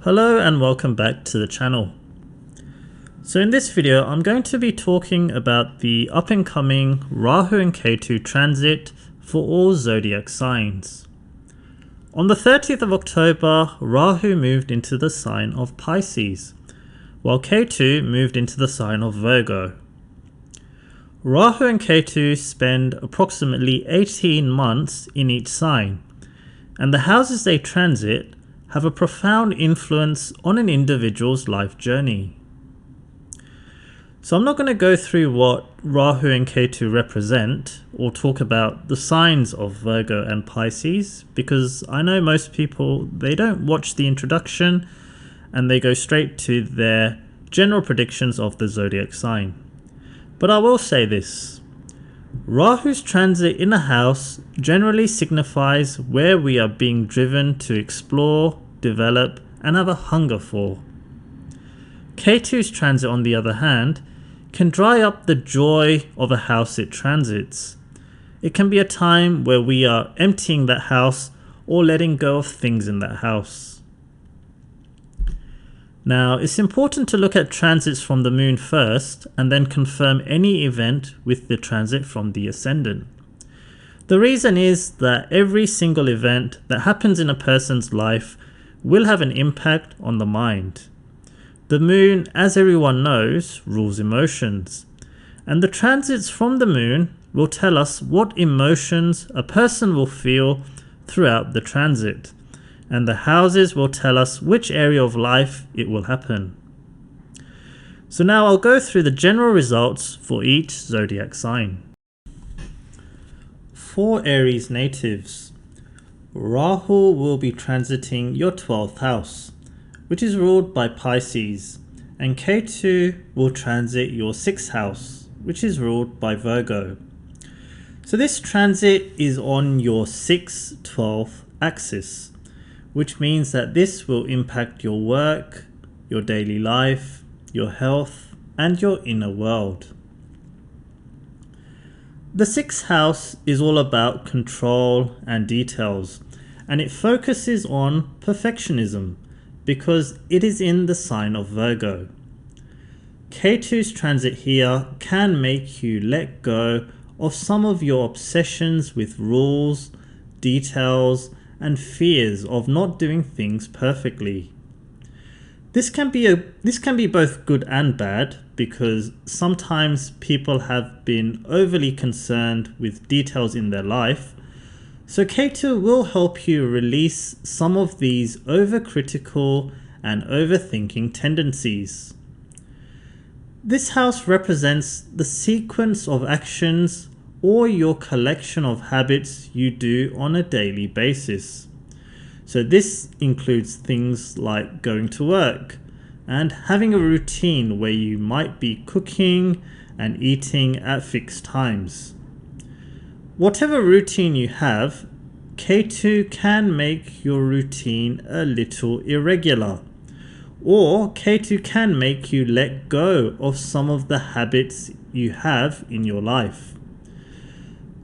Hello and welcome back to the channel. So in this video I'm going to be talking about the up and coming Rahu and Ketu transit for all zodiac signs. On the 30th of October, Rahu moved into the sign of Pisces, while Ketu moved into the sign of Virgo. Rahu and Ketu spend approximately 18 months in each sign, and the houses they transit have a profound influence on an individual's life journey. So I'm not going to go through what Rahu and Ketu represent or talk about the signs of Virgo and Pisces, because I know most people, they don't watch the introduction and they go straight to their general predictions of the zodiac sign. But I will say this: Rahu's transit in a house generally signifies where we are being driven to explore, develop, and have a hunger for. Ketu's transit, on the other hand, can dry up the joy of a house it transits. It can be a time where we are emptying that house or letting go of things in that house. Now, it's important to look at transits from the moon first and then confirm any event with the transit from the ascendant. The reason is that every single event that happens in a person's life will have an impact on the mind. The moon, as everyone knows, rules emotions, and the transits from the moon will tell us what emotions a person will feel throughout the transit, and the houses will tell us which area of life it will happen. So now I'll go through the general results for each zodiac sign. For Aries natives, Rahu will be transiting your 12th house, which is ruled by Pisces, and Ketu will transit your 6th house, which is ruled by Virgo. So this transit is on your 6-12 axis, which means that this will impact your work, your daily life, your health, and your inner world. The 6th house is all about control and details, and it focuses on perfectionism because it is in the sign of Virgo. Ketu's transit here can make you let go of some of your obsessions with rules, details, and fears of not doing things perfectly. This can be both good and bad, because sometimes people have been overly concerned with details in their life. So Ketu will help you release some of these overcritical and overthinking tendencies. This house represents the sequence of actions or your collection of habits you do on a daily basis. So this includes things like going to work and having a routine where you might be cooking and eating at fixed times. Whatever routine you have, Ketu can make your routine a little irregular, or Ketu can make you let go of some of the habits you have in your life,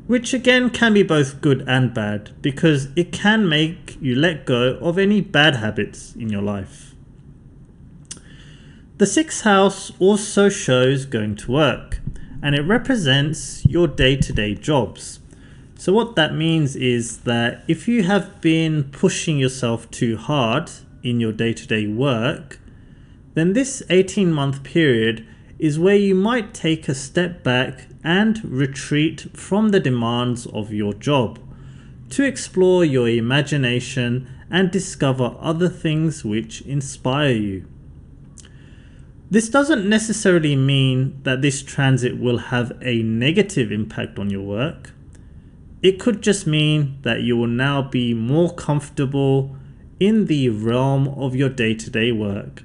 which again can be both good and bad, because it can make you let go of any bad habits in your life. The 6th house also shows going to work, and it represents your day-to-day jobs. So what that means is that if you have been pushing yourself too hard in your day-to-day work, then this 18-month period is where you might take a step back and retreat from the demands of your job to explore your imagination and discover other things which inspire you. This doesn't necessarily mean that this transit will have a negative impact on your work. It could just mean that you will now be more comfortable in the realm of your day-to-day work,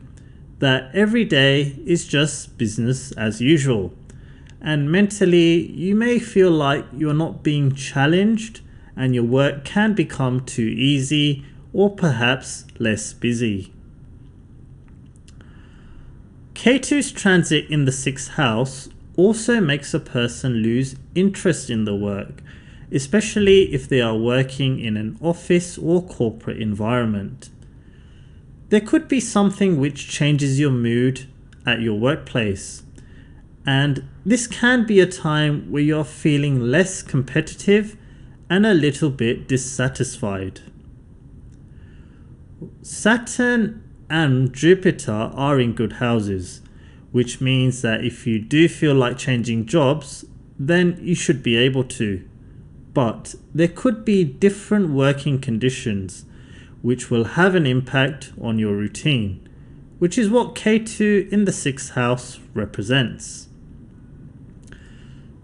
that every day is just business as usual, and mentally you may feel like you're not being challenged and your work can become too easy or perhaps less busy. Ketu's transit in the 6th house also makes a person lose interest in the work, especially if they are working in an office or corporate environment. there could be something which changes your mood at your workplace. And this can be a time where you're feeling less competitive and a little bit dissatisfied. Saturn and Jupiter are in good houses, which means that if you do feel like changing jobs, then you should be able to. But there could be different working conditions which will have an impact on your routine, which is what Ketu in the 6th house represents.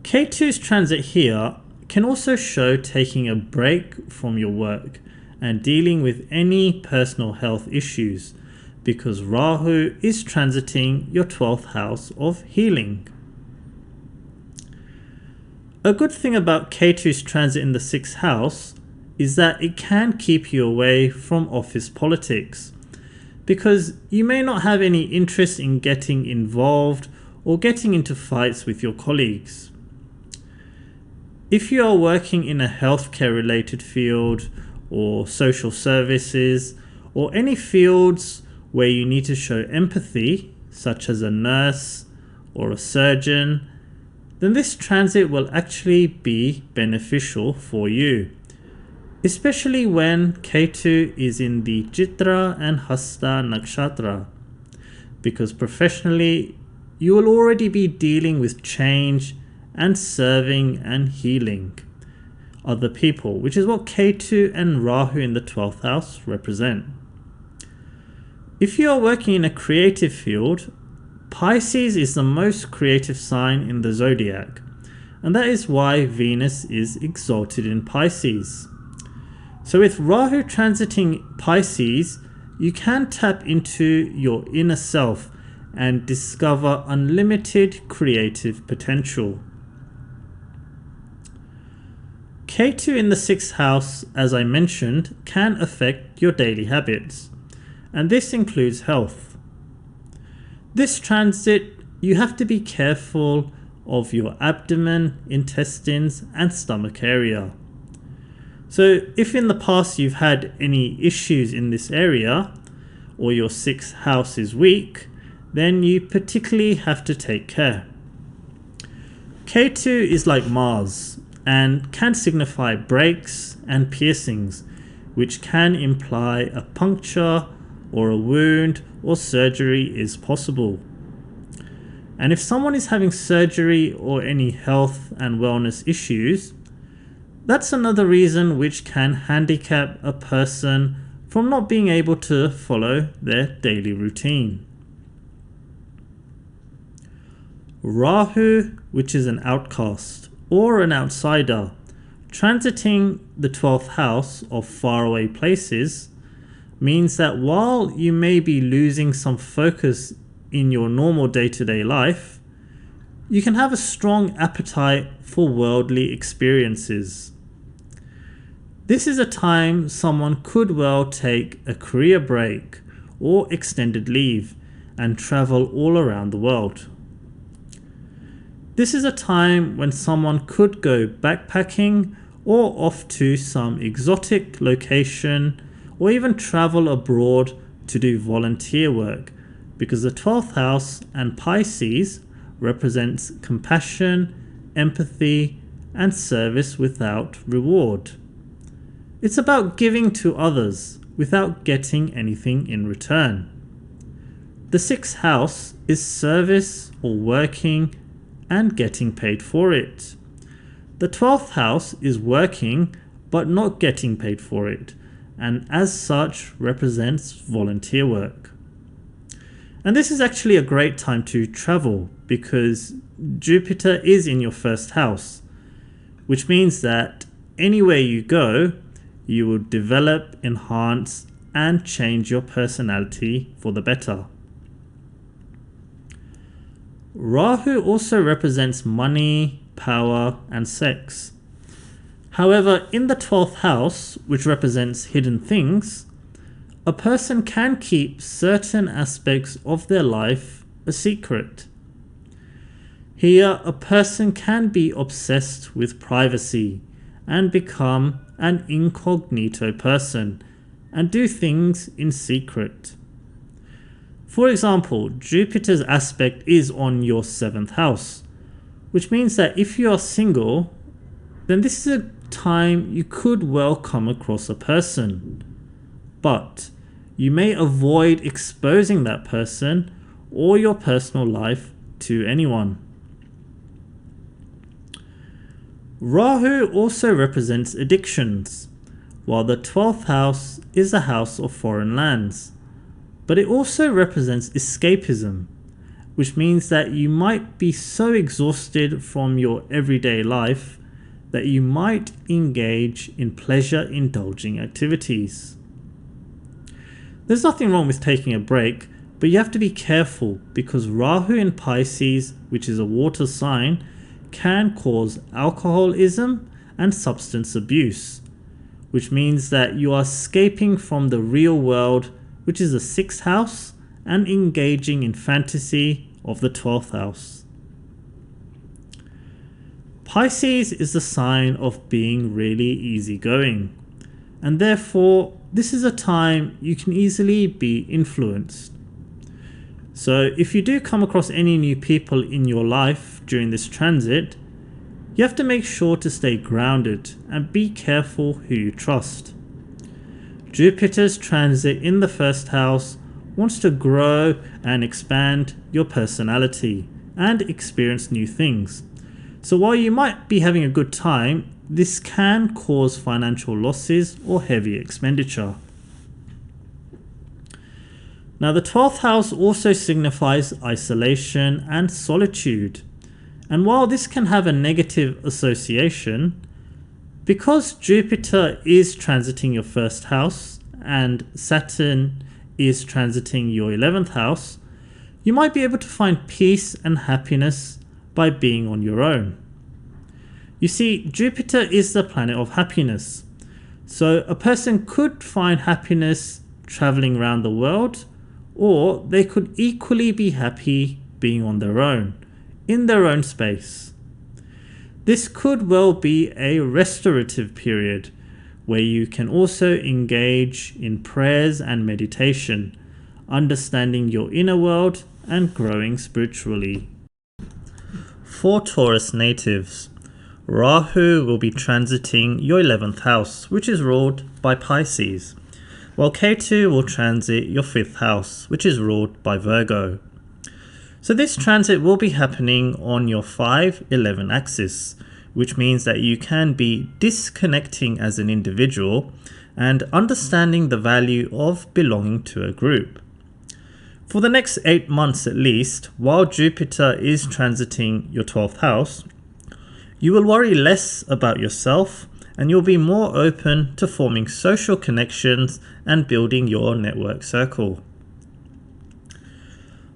Ketu's transit here can also show taking a break from your work and dealing with any personal health issues, because Rahu is transiting your 12th house of healing. A good thing about Ketu's transit in the 6th house is that it can keep you away from office politics, because you may not have any interest in getting involved or getting into fights with your colleagues. If you are working in a healthcare related field or social services or any fields where you need to show empathy, such as a nurse or a surgeon, then this transit will actually be beneficial for you, especially when Ketu is in the Chitra and Hasta Nakshatra, because professionally you will already be dealing with change and serving and healing other people, which is what Ketu and Rahu in the 12th house represent. If you are working in a creative field, Pisces is the most creative sign in the zodiac, and that is why Venus is exalted in Pisces. So with Rahu transiting Pisces, you can tap into your inner self and discover unlimited creative potential. Ketu in the 6th house, as I mentioned, can affect your daily habits, and this includes health. This transit, you have to be careful of your abdomen, intestines, and stomach area. So if in the past you've had any issues in this area, or your 6th house is weak, then you particularly have to take care. Ketu is like Mars and can signify breaks and piercings, which can imply a puncture or a wound or surgery is possible. And if someone is having surgery or any health and wellness issues, that's another reason which can handicap a person from not being able to follow their daily routine. Rahu, which is an outcast or an outsider, transiting the 12th house of faraway places, means that while you may be losing some focus in your normal day-to-day life, you can have a strong appetite for worldly experiences. This is a time someone could well take a career break or extended leave and travel all around the world. This is a time when someone could go backpacking or off to some exotic location, or even travel abroad to do volunteer work, because the 12th house and Pisces represents compassion, empathy, and service without reward. It's about giving to others without getting anything in return. The 6th house is service or working and getting paid for it. The 12th house is working but not getting paid for it, and as such represents volunteer work. And this is actually a great time to travel, because Jupiter is in your 1st house, which means that anywhere you go, you will develop, enhance, and change your personality for the better. Rahu also represents money, power, and sex. However, in the 12th house, which represents hidden things, a person can keep certain aspects of their life a secret. Here, a person can be obsessed with privacy and become an incognito person and do things in secret. For example, Jupiter's aspect is on your 7th house, which means that if you are single, then this is a time you could well come across a person. But you may avoid exposing that person or your personal life to anyone. Rahu also represents addictions, while the 12th house is a house of foreign lands. But it also represents escapism, which means that you might be so exhausted from your everyday life that you might engage in pleasure-indulging activities. There's nothing wrong with taking a break, but you have to be careful because Rahu in Pisces, which is a water sign, can cause alcoholism and substance abuse, which means that you are escaping from the real world, which is the 6th house, and engaging in fantasy of the 12th house. Pisces is the sign of being really easygoing, and therefore this is a time you can easily be influenced. So if you do come across any new people in your life during this transit, you have to make sure to stay grounded and be careful who you trust. Jupiter's transit in the 1st house wants to grow and expand your personality and experience new things. So while you might be having a good time, this can cause financial losses or heavy expenditure. Now the 12th house also signifies isolation and solitude. And while this can have a negative association, because Jupiter is transiting your 1st house and Saturn is transiting your 11th house, you might be able to find peace and happiness by being on your own. You see, Jupiter is the planet of happiness. So a person could find happiness traveling around the world, or they could equally be happy being on their own, in their own space. This could well be a restorative period where you can also engage in prayers and meditation, understanding your inner world and growing spiritually. For Taurus natives, Rahu will be transiting your 11th house, which is ruled by Pisces, while Ketu will transit your 5th house, which is ruled by Virgo. So this transit will be happening on your 5-11 axis, which means that you can be disconnecting as an individual and understanding the value of belonging to a group. For the next 8 months at least, while Jupiter is transiting your 12th house, you will worry less about yourself and you'll be more open to forming social connections and building your network circle.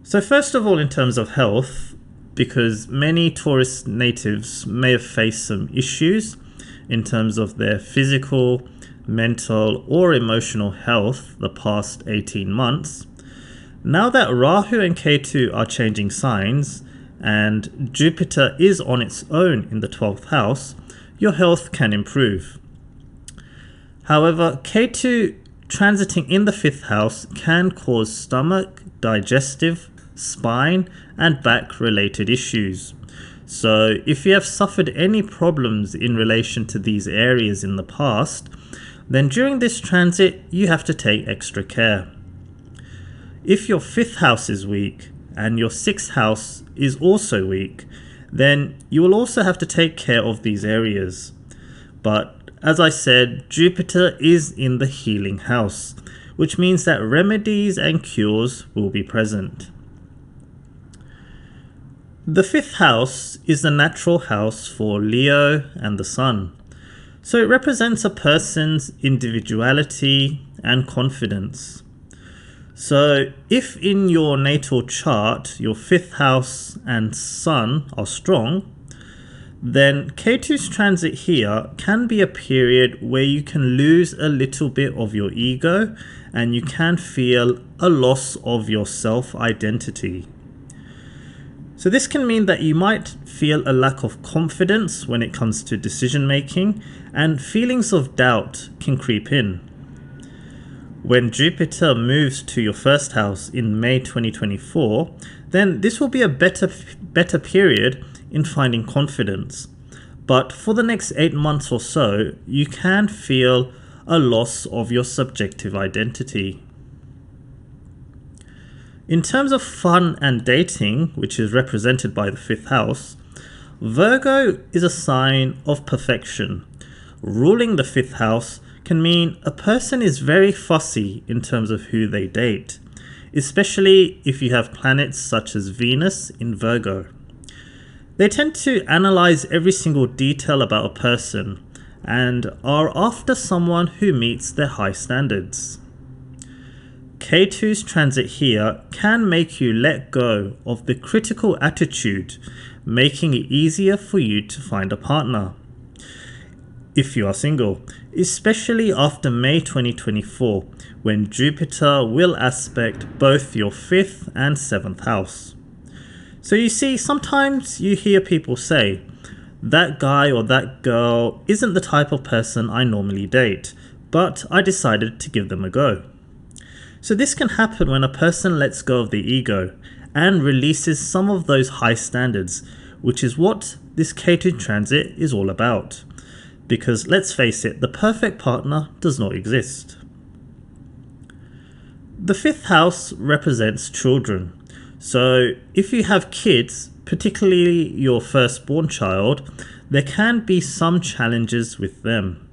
So first of all, in terms of health, because many Taurus natives may have faced some issues in terms of their physical, mental or emotional health the past 18 months, now that Rahu and Ketu are changing signs and Jupiter is on its own in the 12th house, your health can improve. However, Ketu transiting in the 5th house can cause stomach, digestive, spine and back related issues. So if you have suffered any problems in relation to these areas in the past, then during this transit you have to take extra care. If your 5th house is weak and your 6th house is also weak, then you will also have to take care of these areas. But as I said, Jupiter is in the healing house, which means that remedies and cures will be present. The 5th house is the natural house for Leo and the Sun. So it represents a person's individuality and confidence. So if in your natal chart your 5th house and Sun are strong, then Ketu's transit here can be a period where you can lose a little bit of your ego and you can feel a loss of your self-identity. So this can mean that you might feel a lack of confidence when it comes to decision making, and feelings of doubt can creep in. When Jupiter moves to your first house in May 2024, then this will be a better period in finding confidence. But for the next 8 months or so, you can feel a loss of your subjective identity. In terms of fun and dating, which is represented by the 5th house, Virgo is a sign of perfection. Ruling the 5th house can mean a person is very fussy in terms of who they date, especially if you have planets such as Venus in Virgo. They tend to analyze every single detail about a person and are after someone who meets their high standards. Ketu's transit here can make you let go of the critical attitude, making it easier for you to find a partner if you are single, especially after May 2024, when Jupiter will aspect both your 5th and 7th house. So you see, sometimes you hear people say, that guy or that girl isn't the type of person I normally date, but I decided to give them a go. So this can happen when a person lets go of the ego and releases some of those high standards, which is what this Ketu transit is all about. Because let's face it, the perfect partner does not exist. The 5th house represents children. So if you have kids, particularly your firstborn child, there can be some challenges with them.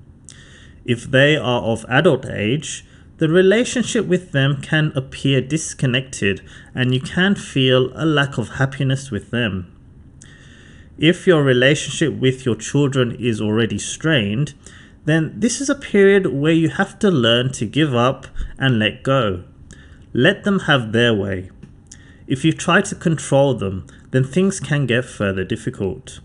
If they are of adult age, the relationship with them can appear disconnected and you can feel a lack of happiness with them. If your relationship with your children is already strained, then this is a period where you have to learn to give up and let go. Let them have their way. If you try to control them, then things can get further difficult.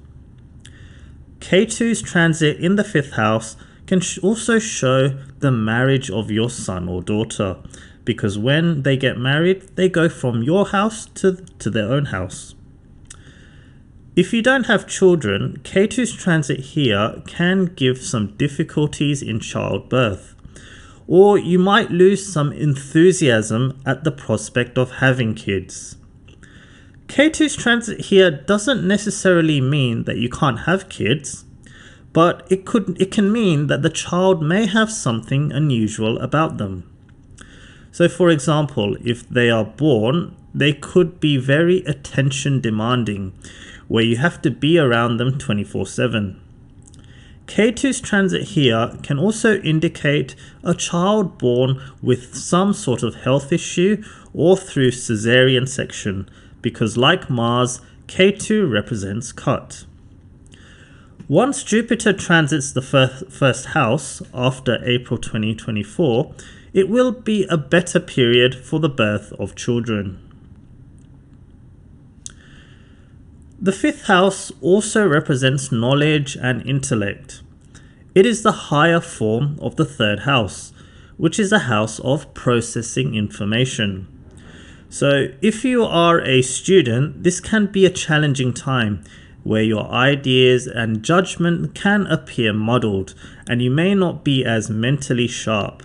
Ketu's transit in the 5th house can also show the marriage of your son or daughter, because when they get married, they go from your house to their own house. If you don't have children, Ketu's transit here can give some difficulties in childbirth, or you might lose some enthusiasm at the prospect of having kids. Ketu's transit here doesn't necessarily mean that you can't have kids, but it can mean that the child may have something unusual about them. So for example, if they are born, they could be very attention demanding, where you have to be around them 24/7. Ketu's transit here can also indicate a child born with some sort of health issue or through caesarean section, because like Mars, Ketu represents cut. Once Jupiter transits the first house after April 2024, it will be a better period for the birth of children. The 5th house also represents knowledge and intellect. It is the higher form of the 3rd house, which is a house of processing information. So if you are a student, this can be a challenging time where your ideas and judgment can appear muddled and you may not be as mentally sharp.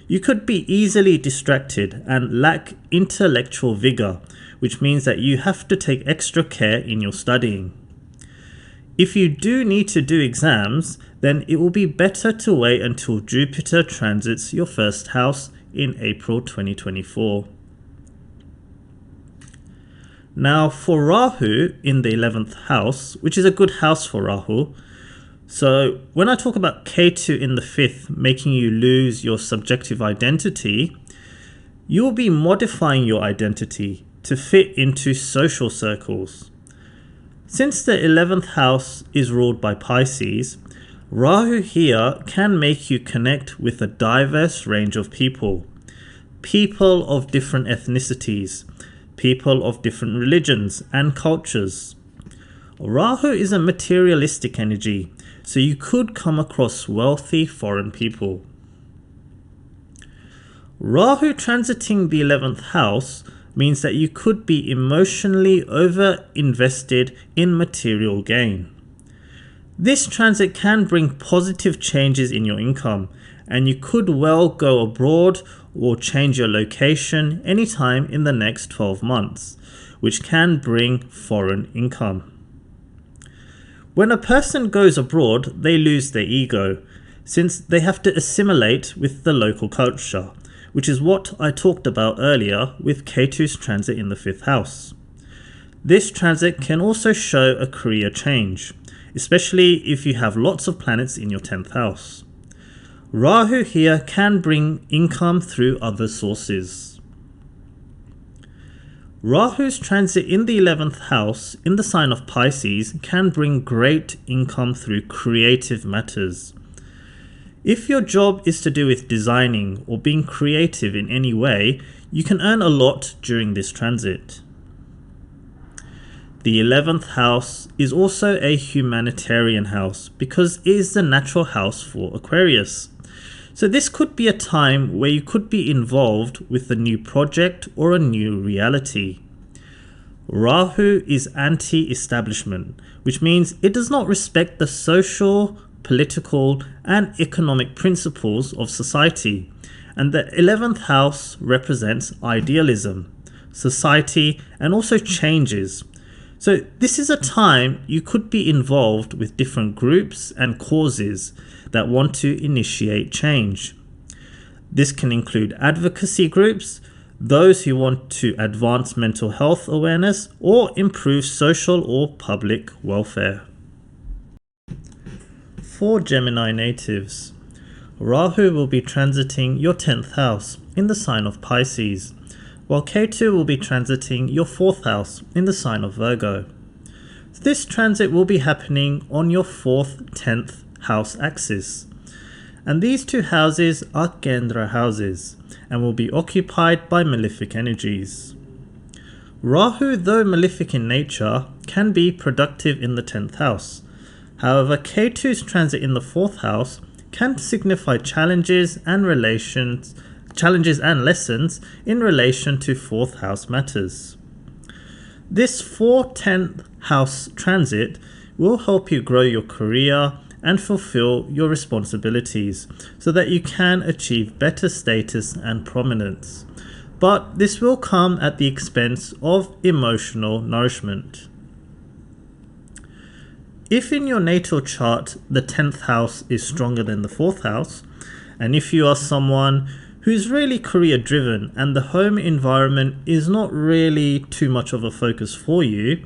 You could be easily distracted and lack intellectual vigor, which means that you have to take extra care in your studying. If you do need to do exams, then it will be better to wait until Jupiter transits your first house in April 2024. Now for Rahu in the 11th house, which is a good house for Rahu, so when I talk about Ketu in the 5th making you lose your subjective identity, you will be modifying your identity to fit into social circles. Since the 11th house is ruled by Pisces, Rahu here can make you connect with a diverse range of people. People of different ethnicities, people of different religions and cultures. Rahu is a materialistic energy, so you could come across wealthy foreign people. Rahu transiting the 11th house means that you could be emotionally over-invested in material gain. This transit can bring positive changes in your income, and you could well go abroad or change your location anytime in the next 12 months, which can bring foreign income. When a person goes abroad, they lose their ego, since they have to assimilate with the local culture, which is what I talked about earlier with Ketu's transit in the 5th house. This transit can also show a career change, especially if you have lots of planets in your 10th house. Rahu here can bring income through other sources. Rahu's transit in the 11th house in the sign of Pisces can bring great income through creative matters. If your job is to do with designing or being creative in any way, you can earn a lot during this transit. The 11th house is also a humanitarian house because it is the natural house for Aquarius. So this could be a time where you could be involved with a new project or a new reality. Rahu is anti-establishment, which means it does not respect the social, political, and economic principles of society. And the 11th house represents idealism, society, and also changes. So this is a time you could be involved with different groups and causes that want to initiate change. This can include advocacy groups, those who want to advance mental health awareness or improve social or public welfare. For Gemini natives, Rahu will be transiting your 10th house in the sign of Pisces, while Ketu will be transiting your 4th house in the sign of Virgo. This transit will be happening on your 4th, 10th house axis. And these two houses are Kendra houses and will be occupied by malefic energies. Rahu, though malefic in nature, can be productive in the 10th house. However, Ketu's transit in the 4th house can signify challenges and lessons in relation to 4th house matters. This 4-10th house transit will help you grow your career and fulfill your responsibilities so that you can achieve better status and prominence. But this will come at the expense of emotional nourishment. If in your natal chart the 10th house is stronger than the 4th house, and if you are someone who's really career driven and the home environment is not really too much of a focus for you,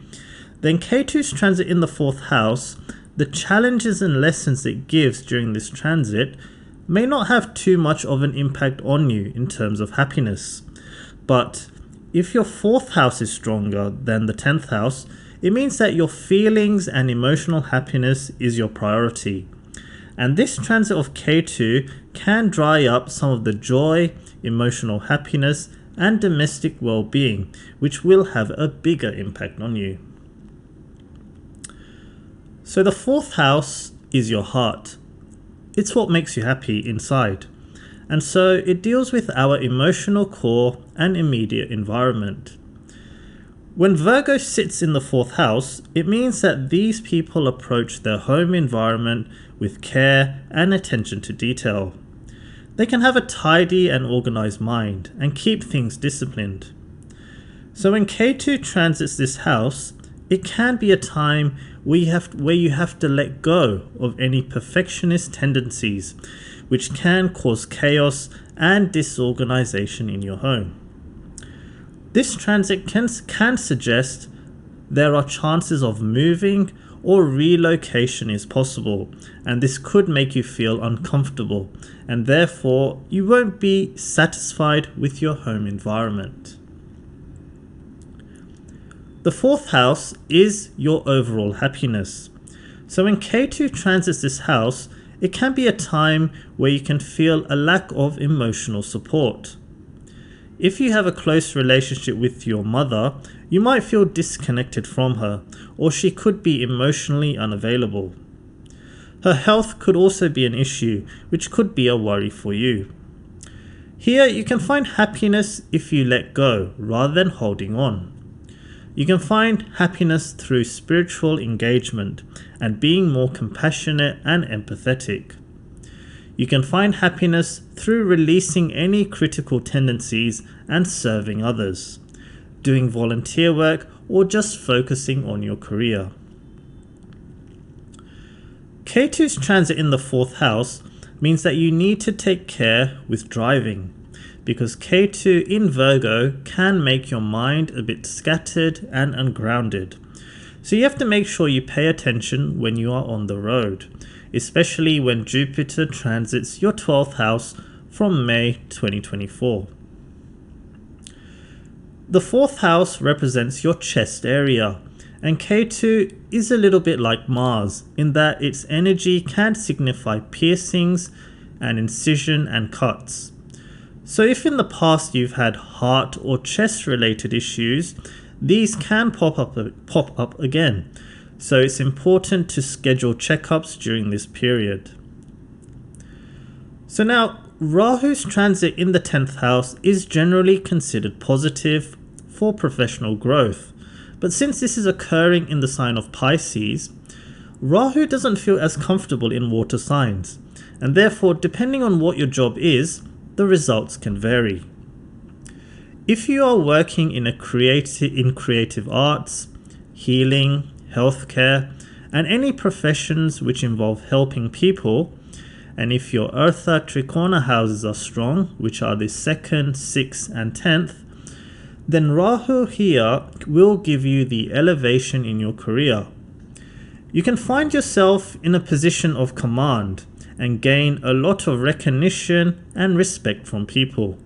then Ketu's transit in the 4th house, the challenges and lessons it gives during this transit may not have too much of an impact on you in terms of happiness. But if your 4th house is stronger than the 10th house, it means that your feelings and emotional happiness is your priority. And this transit of Ketu can dry up some of the joy, emotional happiness, and domestic well-being, which will have a bigger impact on you. So the 4th house is your heart. It's what makes you happy inside. And so it deals with our emotional core and immediate environment. When Virgo sits in the 4th house, it means that these people approach their home environment with care and attention to detail. They can have a tidy and organized mind and keep things disciplined. So when Ketu transits this house, it can be a time where you have to let go of any perfectionist tendencies, which can cause chaos and disorganization in your home. This transit can suggest there are chances of moving or relocation is possible, and this could make you feel uncomfortable, and therefore you won't be satisfied with your home environment. The 4th house is your overall happiness. So when Ketu transits this house, it can be a time where you can feel a lack of emotional support. If you have a close relationship with your mother, you might feel disconnected from her, or she could be emotionally unavailable. Her health could also be an issue, which could be a worry for you. Here you can find happiness if you let go rather than holding on. You can find happiness through spiritual engagement and being more compassionate and empathetic. You can find happiness through releasing any critical tendencies and serving others, doing volunteer work, or just focusing on your career. Ketu's transit in the 4th house means that you need to take care with driving, because Ketu in Virgo can make your mind a bit scattered and ungrounded. So you have to make sure you pay attention when you are on the road, especially when Jupiter transits your 12th house from May 2024. The 4th house represents your chest area, and Ketu is a little bit like Mars in that its energy can signify piercings and incision and cuts. So if in the past you've had heart or chest related issues, these can pop up again. So it's important to schedule checkups during this period. So now, Rahu's transit in the 10th house is generally considered positive for professional growth. But since this is occurring in the sign of Pisces, Rahu doesn't feel as comfortable in water signs, and therefore, depending on what your job is, the results can vary. If you are working in creative arts, healing, healthcare, and any professions which involve helping people, and if your Eartha Trikona houses are strong, which are the 2nd, 6th, and 10th, then Rahu here will give you the elevation in your career. You can find yourself in a position of command and gain a lot of recognition and respect from people.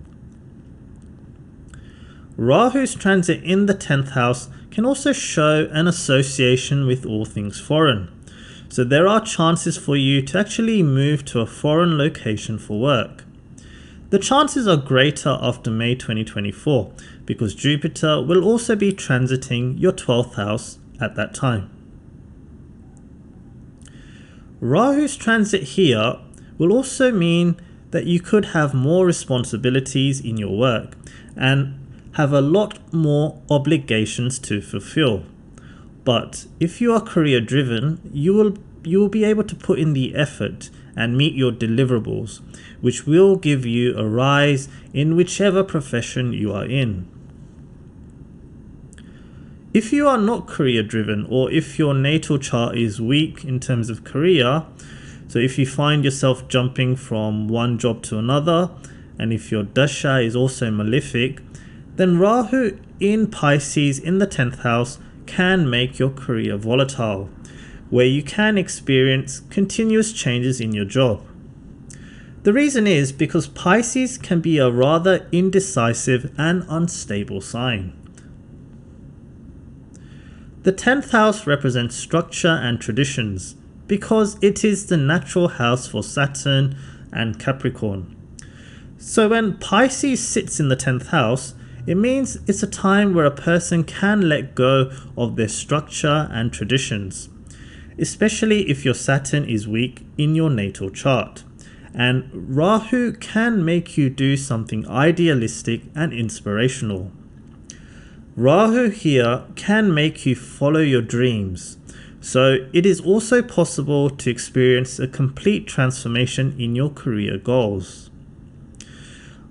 Rahu's transit in the 10th house can also show an association with all things foreign. So there are chances for you to actually move to a foreign location for work. The chances are greater after May 2024 because Jupiter will also be transiting your 12th house at that time. Rahu's transit here will also mean that you could have more responsibilities in your work and have a lot more obligations to fulfill. But if you are career driven, you will be able to put in the effort and meet your deliverables, which will give you a rise in whichever profession you are in. If you are not career driven, or if your natal chart is weak in terms of career, so if you find yourself jumping from one job to another, and if your dasha is also malefic, then Rahu in Pisces in the 10th house can make your career volatile, where you can experience continuous changes in your job. The reason is because Pisces can be a rather indecisive and unstable sign. The 10th house represents structure and traditions because it is the natural house for Saturn and Capricorn. So when Pisces sits in the 10th house, it means it's a time where a person can let go of their structure and traditions, especially if your Saturn is weak in your natal chart. And Rahu can make you do something idealistic and inspirational. Rahu here can make you follow your dreams, so it is also possible to experience a complete transformation in your career goals.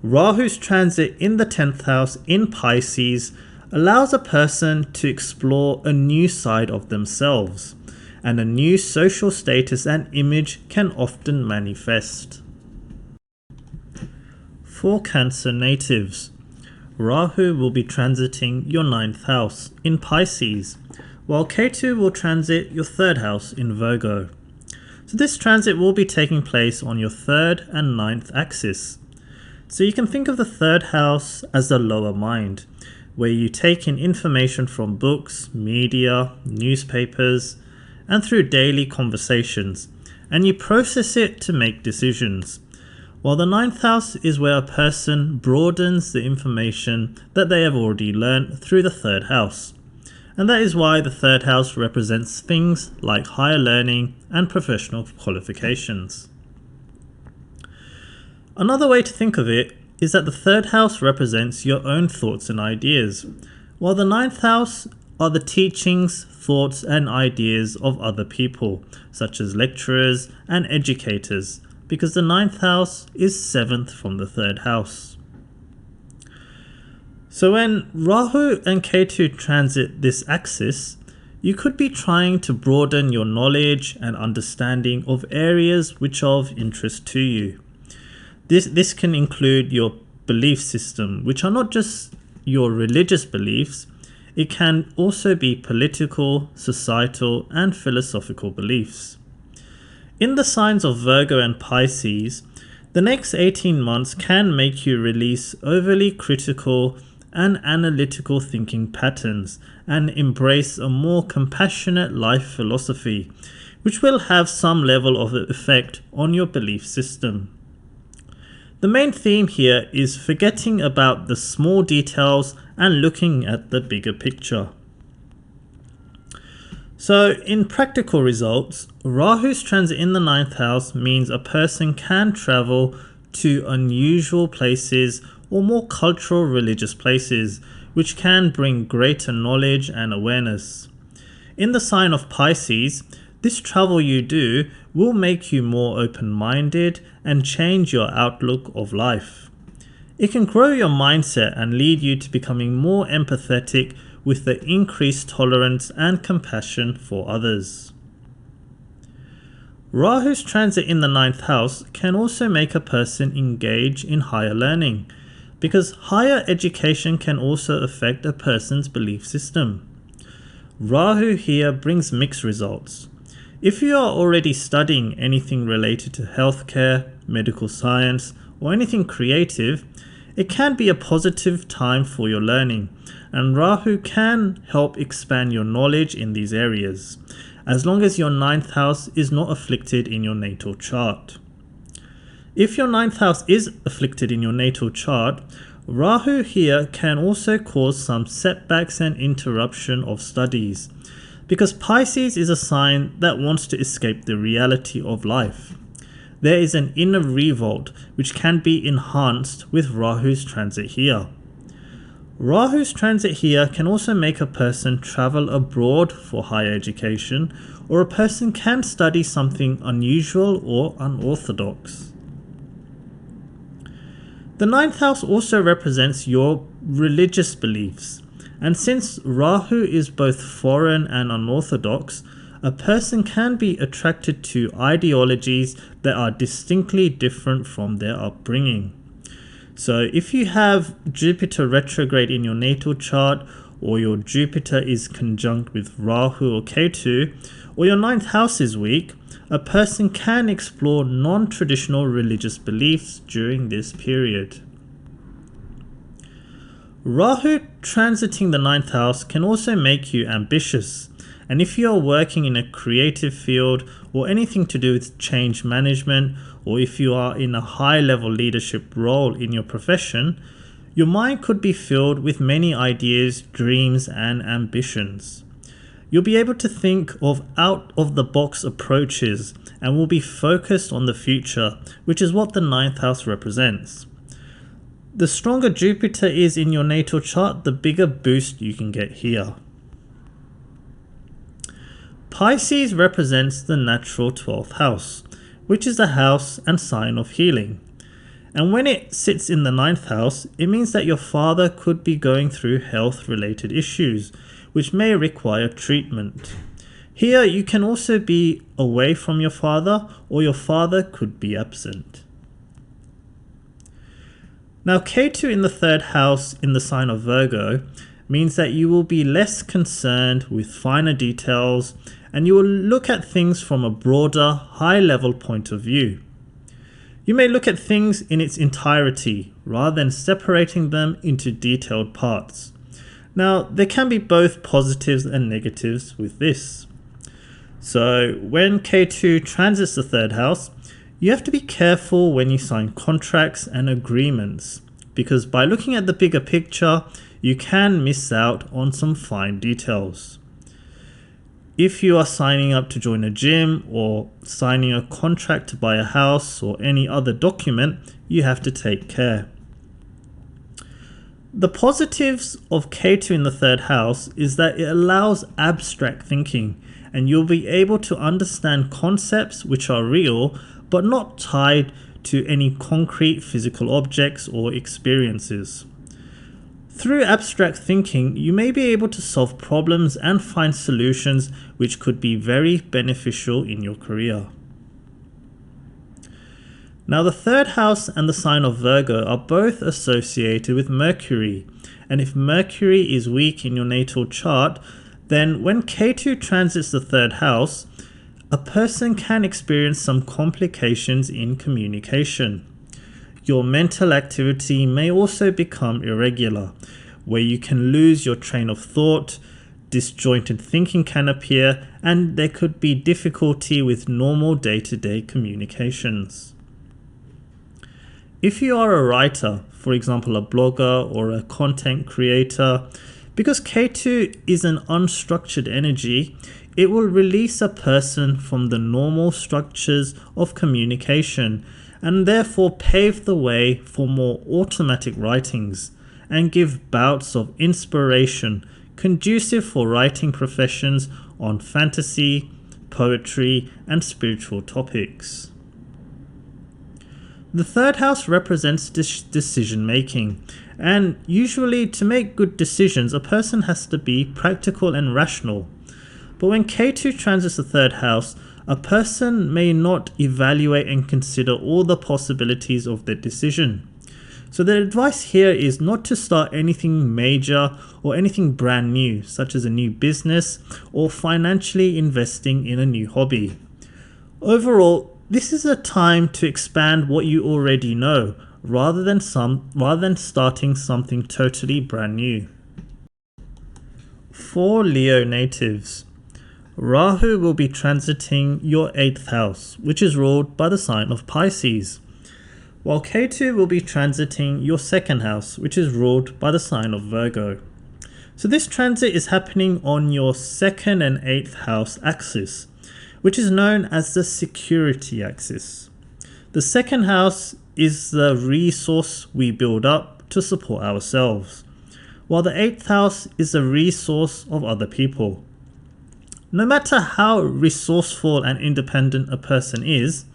Rahu's transit in the 10th house in Pisces allows a person to explore a new side of themselves, and a new social status and image can often manifest. For Cancer natives, Rahu will be transiting your 9th house in Pisces, while Ketu will transit your 3rd house in Virgo. So this transit will be taking place on your 3rd and 9th axis. So you can think of the 3rd house as the lower mind, where you take in information from books, media, newspapers, and through daily conversations, and you process it to make decisions. While the 9th house is where a person broadens the information that they have already learned through the 3rd house. And that is why the 3rd house represents things like higher learning and professional qualifications. Another way to think of it is that the 3rd house represents your own thoughts and ideas, while the 9th house are the teachings, thoughts and ideas of other people, such as lecturers and educators, because the 9th house is 7th from the 3rd house. So when Rahu and Ketu transit this axis, you could be trying to broaden your knowledge and understanding of areas which are of interest to you. This can include your belief system, which are not just your religious beliefs. It can also be political, societal, and philosophical beliefs. In the signs of Virgo and Pisces, the next 18 months can make you release overly critical and analytical thinking patterns and embrace a more compassionate life philosophy, which will have some level of effect on your belief system. The main theme here is forgetting about the small details and looking at the bigger picture. So in practical results, Rahu's transit in the 9th house means a person can travel to unusual places or more cultural religious places, which can bring greater knowledge and awareness. In the sign of Pisces, this travel you do will make you more open-minded and change your outlook of life. It can grow your mindset and lead you to becoming more empathetic with the increased tolerance and compassion for others. Rahu's transit in the 9th house can also make a person engage in higher learning, because higher education can also affect a person's belief system. Rahu here brings mixed results. If you are already studying anything related to healthcare, medical science, or anything creative, it can be a positive time for your learning, and Rahu can help expand your knowledge in these areas, as long as your 9th house is not afflicted in your natal chart. If your 9th house is afflicted in your natal chart, Rahu here can also cause some setbacks and interruption of studies, because Pisces is a sign that wants to escape the reality of life. There is an inner revolt which can be enhanced with Rahu's transit here. Rahu's transit here can also make a person travel abroad for higher education, or a person can study something unusual or unorthodox. The 9th house also represents your religious beliefs, and since Rahu is both foreign and unorthodox, a person can be attracted to ideologies that are distinctly different from their upbringing. So if you have Jupiter retrograde in your natal chart, or your Jupiter is conjunct with Rahu or Ketu, or your 9th house is weak, a person can explore non-traditional religious beliefs during this period. Rahu transiting the 9th house can also make you ambitious, and if you are working in a creative field or anything to do with change management, or if you are in a high-level leadership role in your profession, your mind could be filled with many ideas, dreams, and ambitions. You'll be able to think of out-of-the-box approaches and will be focused on the future, which is what the 9th house represents. The stronger Jupiter is in your natal chart, the bigger boost you can get here. Pisces represents the natural 12th house, which is the house and sign of healing. And when it sits in the 9th house, it means that your father could be going through health-related issues, which may require treatment. Here you can also be away from your father, or your father could be absent. Now Ketu in the 3rd house in the sign of Virgo means that you will be less concerned with finer details, and you will look at things from a broader, high-level point of view. You may look at things in its entirety, rather than separating them into detailed parts. Now, there can be both positives and negatives with this. So, when Ketu transits the 3rd house, you have to be careful when you sign contracts and agreements, because by looking at the bigger picture, you can miss out on some fine details. If you are signing up to join a gym or signing a contract to buy a house or any other document, you have to take care. The positives of Ketu in the 3rd house is that it allows abstract thinking, and you'll be able to understand concepts which are real but not tied to any concrete physical objects or experiences. Through abstract thinking, you may be able to solve problems and find solutions which could be very beneficial in your career. Now, the third house and the sign of Virgo are both associated with Mercury, and if Mercury is weak in your natal chart, then when Ketu transits the third house, a person can experience some complications in communication. Your mental activity may also become irregular, where you can lose your train of thought, disjointed thinking can appear, and there could be difficulty with normal day-to-day communications. If you are a writer, for example a blogger or a content creator, because Ketu is an unstructured energy, it will release a person from the normal structures of communication and therefore pave the way for more automatic writings and give bouts of inspiration conducive for writing professions on fantasy, poetry, and spiritual topics. The third house represents decision making, and usually to make good decisions a person has to be practical and rational. But when Ketu transits the third house, a person may not evaluate and consider all the possibilities of their decision. So the advice here is not to start anything major or anything brand new, such as a new business or financially investing in a new hobby. Overall, this is a time to expand what you already know, rather than starting something totally brand new. For Leo natives, Rahu will be transiting your 8th house, which is ruled by the sign of Pisces, while Ketu will be transiting your 2nd house, which is ruled by the sign of Virgo. So this transit is happening on your 2nd and 8th house axis, which is known as the security axis. The 2nd house is the resource we build up to support ourselves, while the 8th house is the resource of other people. No matter how resourceful and independent a person is,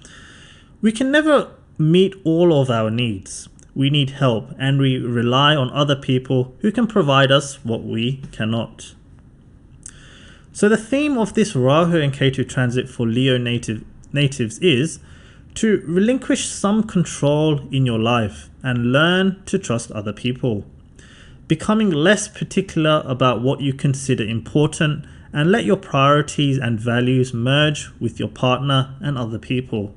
we can never meet all of our needs. We need help and we rely on other people who can provide us what we cannot. So the theme of this Rahu and Ketu transit for Leo natives is to relinquish some control in your life and learn to trust other people, becoming less particular about what you consider important, and let your priorities and values merge with your partner and other people.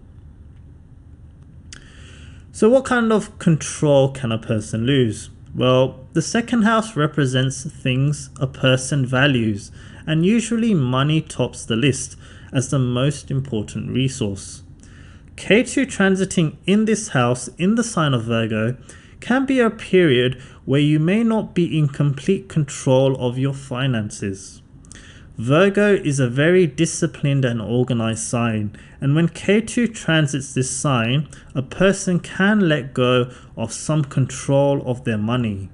So what kind of control can a person lose? Well, the 2nd house represents things a person values, and usually money tops the list as the most important resource. Ketu transiting in this house in the sign of Virgo can be a period where you may not be in complete control of your finances. Virgo is a very disciplined and organized sign, and when Ketu transits this sign, a person can let go of some control of their money.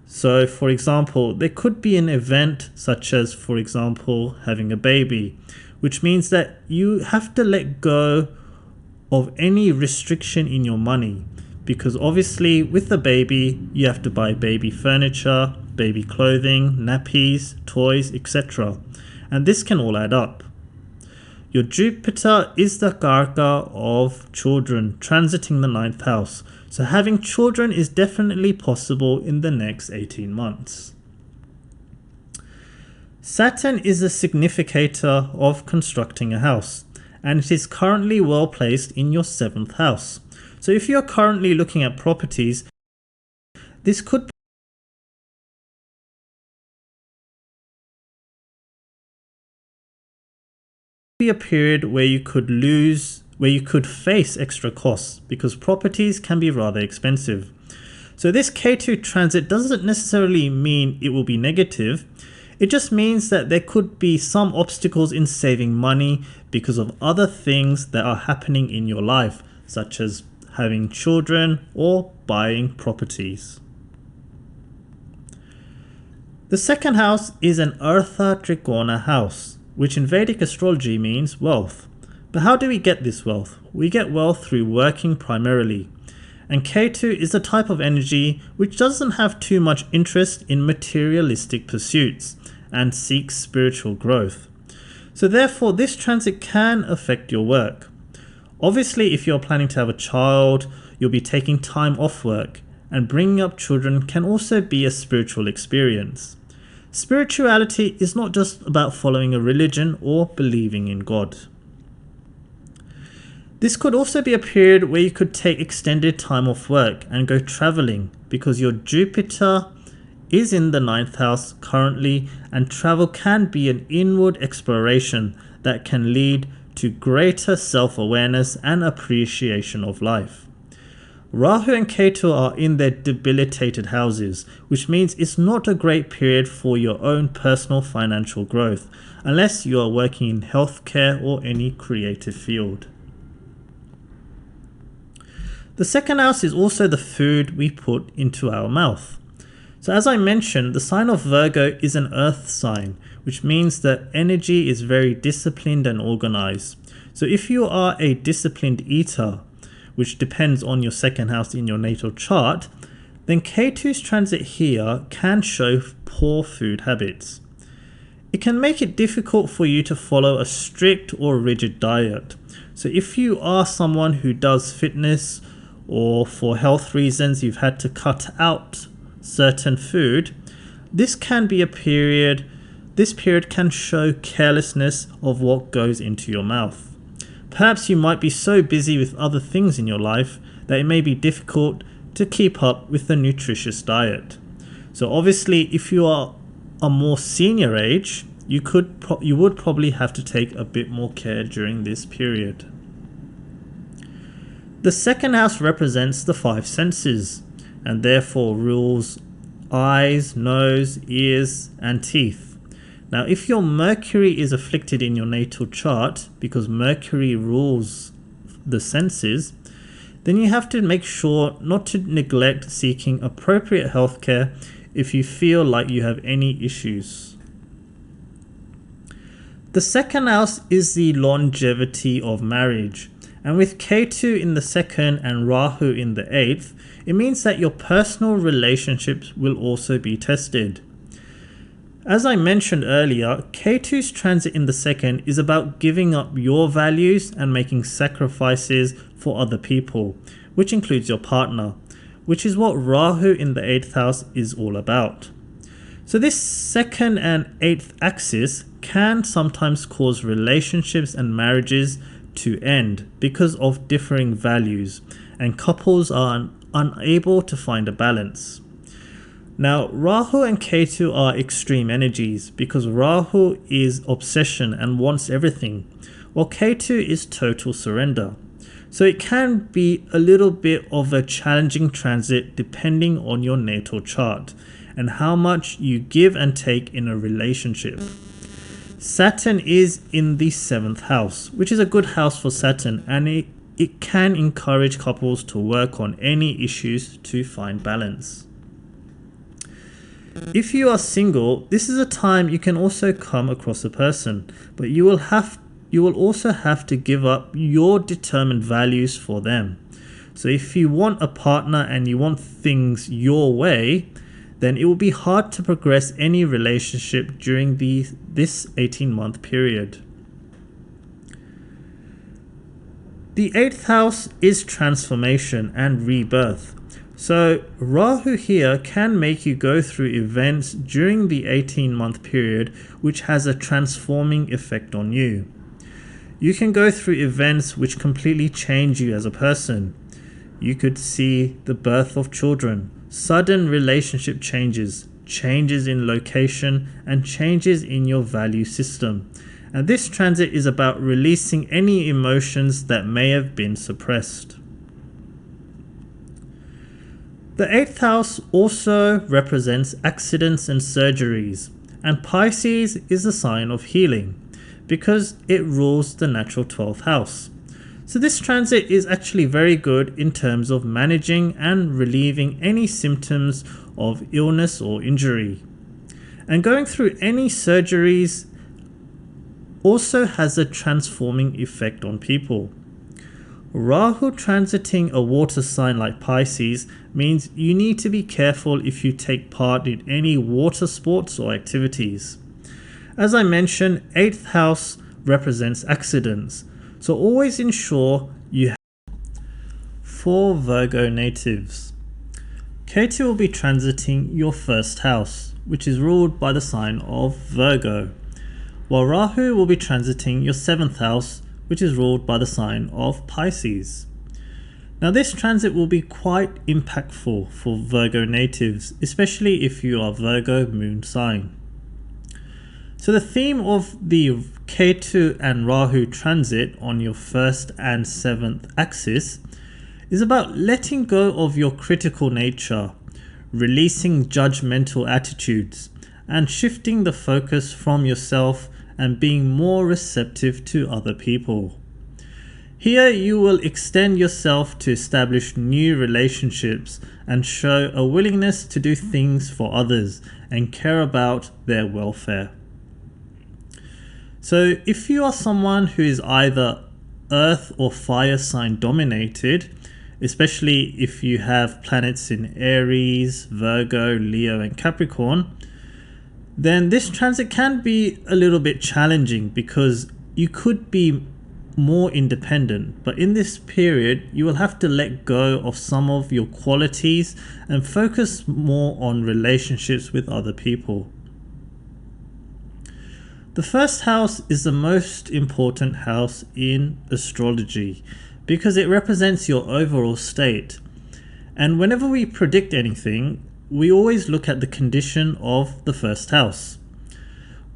So for example, there could be an event such as, for example, having a baby, which means that you have to let go of any restriction in your money, because obviously with the baby you have to buy baby furniture, baby clothing, nappies, toys, etc. And this can all add up. Your Jupiter is the Karaka of children, transiting the 9th house. So having children is definitely possible in the next 18 months. Saturn is a significator of constructing a house, and it is currently well placed in your 7th house. So if you're currently looking at properties, this could be a period where you could face extra costs, because properties can be rather expensive. So this Ketu transit doesn't necessarily mean it will be negative. It just means that there could be some obstacles in saving money because of other things that are happening in your life, such as having children or buying properties. The 2nd house is an Eartha Trikona house, which in Vedic astrology means wealth. But how do we get this wealth? We get wealth through working primarily. And Ketu is the type of energy which doesn't have too much interest in materialistic pursuits and seeks spiritual growth. So therefore, this transit can affect your work. Obviously, if you're planning to have a child, you'll be taking time off work, and bringing up children can also be a spiritual experience. Spirituality is not just about following a religion or believing in God. This could also be a period where you could take extended time off work and go traveling, because your Jupiter is in the 9th house currently, and travel can be an inward exploration that can lead to greater self-awareness and appreciation of life. Rahu and Ketu are in their debilitated houses, which means it's not a great period for your own personal financial growth, unless you are working in healthcare or any creative field. The second house is also the food we put into our mouth. So as I mentioned, the sign of Virgo is an earth sign, which means that energy is very disciplined and organized. So if you are a disciplined eater, which depends on your second house in your natal chart, then Ketu's transit here can show poor food habits. It can make it difficult for you to follow a strict or rigid diet. So if you are someone who does fitness, or for health reasons you've had to cut out certain food, this period can show carelessness of what goes into your mouth. Perhaps you might be so busy with other things in your life that it may be difficult to keep up with the nutritious diet. So obviously, if you are a more senior age, you would probably have to take a bit more care during this period. The second house represents the 5 senses, and therefore rules eyes, nose, ears, and teeth. Now, if your Mercury is afflicted in your natal chart, because Mercury rules the senses, then you have to make sure not to neglect seeking appropriate healthcare if you feel like you have any issues. The second house is the longevity of marriage. And with Ketu in the 2nd and Rahu in the 8th, it means that your personal relationships will also be tested. As I mentioned earlier, Ketu's transit in the 2nd is about giving up your values and making sacrifices for other people, which includes your partner, which is what Rahu in the 8th house is all about. So this 2nd and 8th axis can sometimes cause relationships and marriages to end because of differing values, and couples are unable to find a balance. Now, Rahu and Ketu are extreme energies because Rahu is obsession and wants everything, while Ketu is total surrender. So it can be a little bit of a challenging transit depending on your natal chart and how much you give and take in a relationship. Saturn is in the 7th house, which is a good house for Saturn, and it can encourage couples to work on any issues to find balance. If you are single, this is a time you can also come across a person, but you will also have to give up your determined values for them. So if you want a partner and you want things your way, then it will be hard to progress any relationship during this 18-month period. The 8th house is transformation and rebirth. So Rahu here can make you go through events during the 18-month period which has a transforming effect on you. You can go through events which completely change you as a person. You could see the birth of children, sudden relationship changes, changes in location, and changes in your value system. And this transit is about releasing any emotions that may have been suppressed. The 8th house also represents accidents and surgeries, and Pisces is a sign of healing because it rules the natural 12th house. So this transit is actually very good in terms of managing and relieving any symptoms of illness or injury. And going through any surgeries also has a transforming effect on people. Rahu transiting a water sign like Pisces means you need to be careful if you take part in any water sports or activities. As I mentioned, 8th house represents accidents, so always ensure you have. For Virgo natives, Ketu will be transiting your 1st house, which is ruled by the sign of Virgo, while Rahu will be transiting your 7th house, which is ruled by the sign of Pisces. Now this transit will be quite impactful for Virgo natives, especially if you are Virgo moon sign. So the theme of the Ketu and Rahu transit on your 1st and 7th axis is about letting go of your critical nature, releasing judgmental attitudes, and shifting the focus from yourself and being more receptive to other people. Here you will extend yourself to establish new relationships and show a willingness to do things for others and care about their welfare. So if you are someone who is either earth or fire sign dominated, especially if you have planets in Aries, Virgo, Leo and Capricorn, then this transit can be a little bit challenging because you could be more independent, but in this period you will have to let go of some of your qualities and focus more on relationships with other people. The 1st house is the most important house in astrology because it represents your overall state, and whenever we predict anything, we always look at the condition of the 1st house.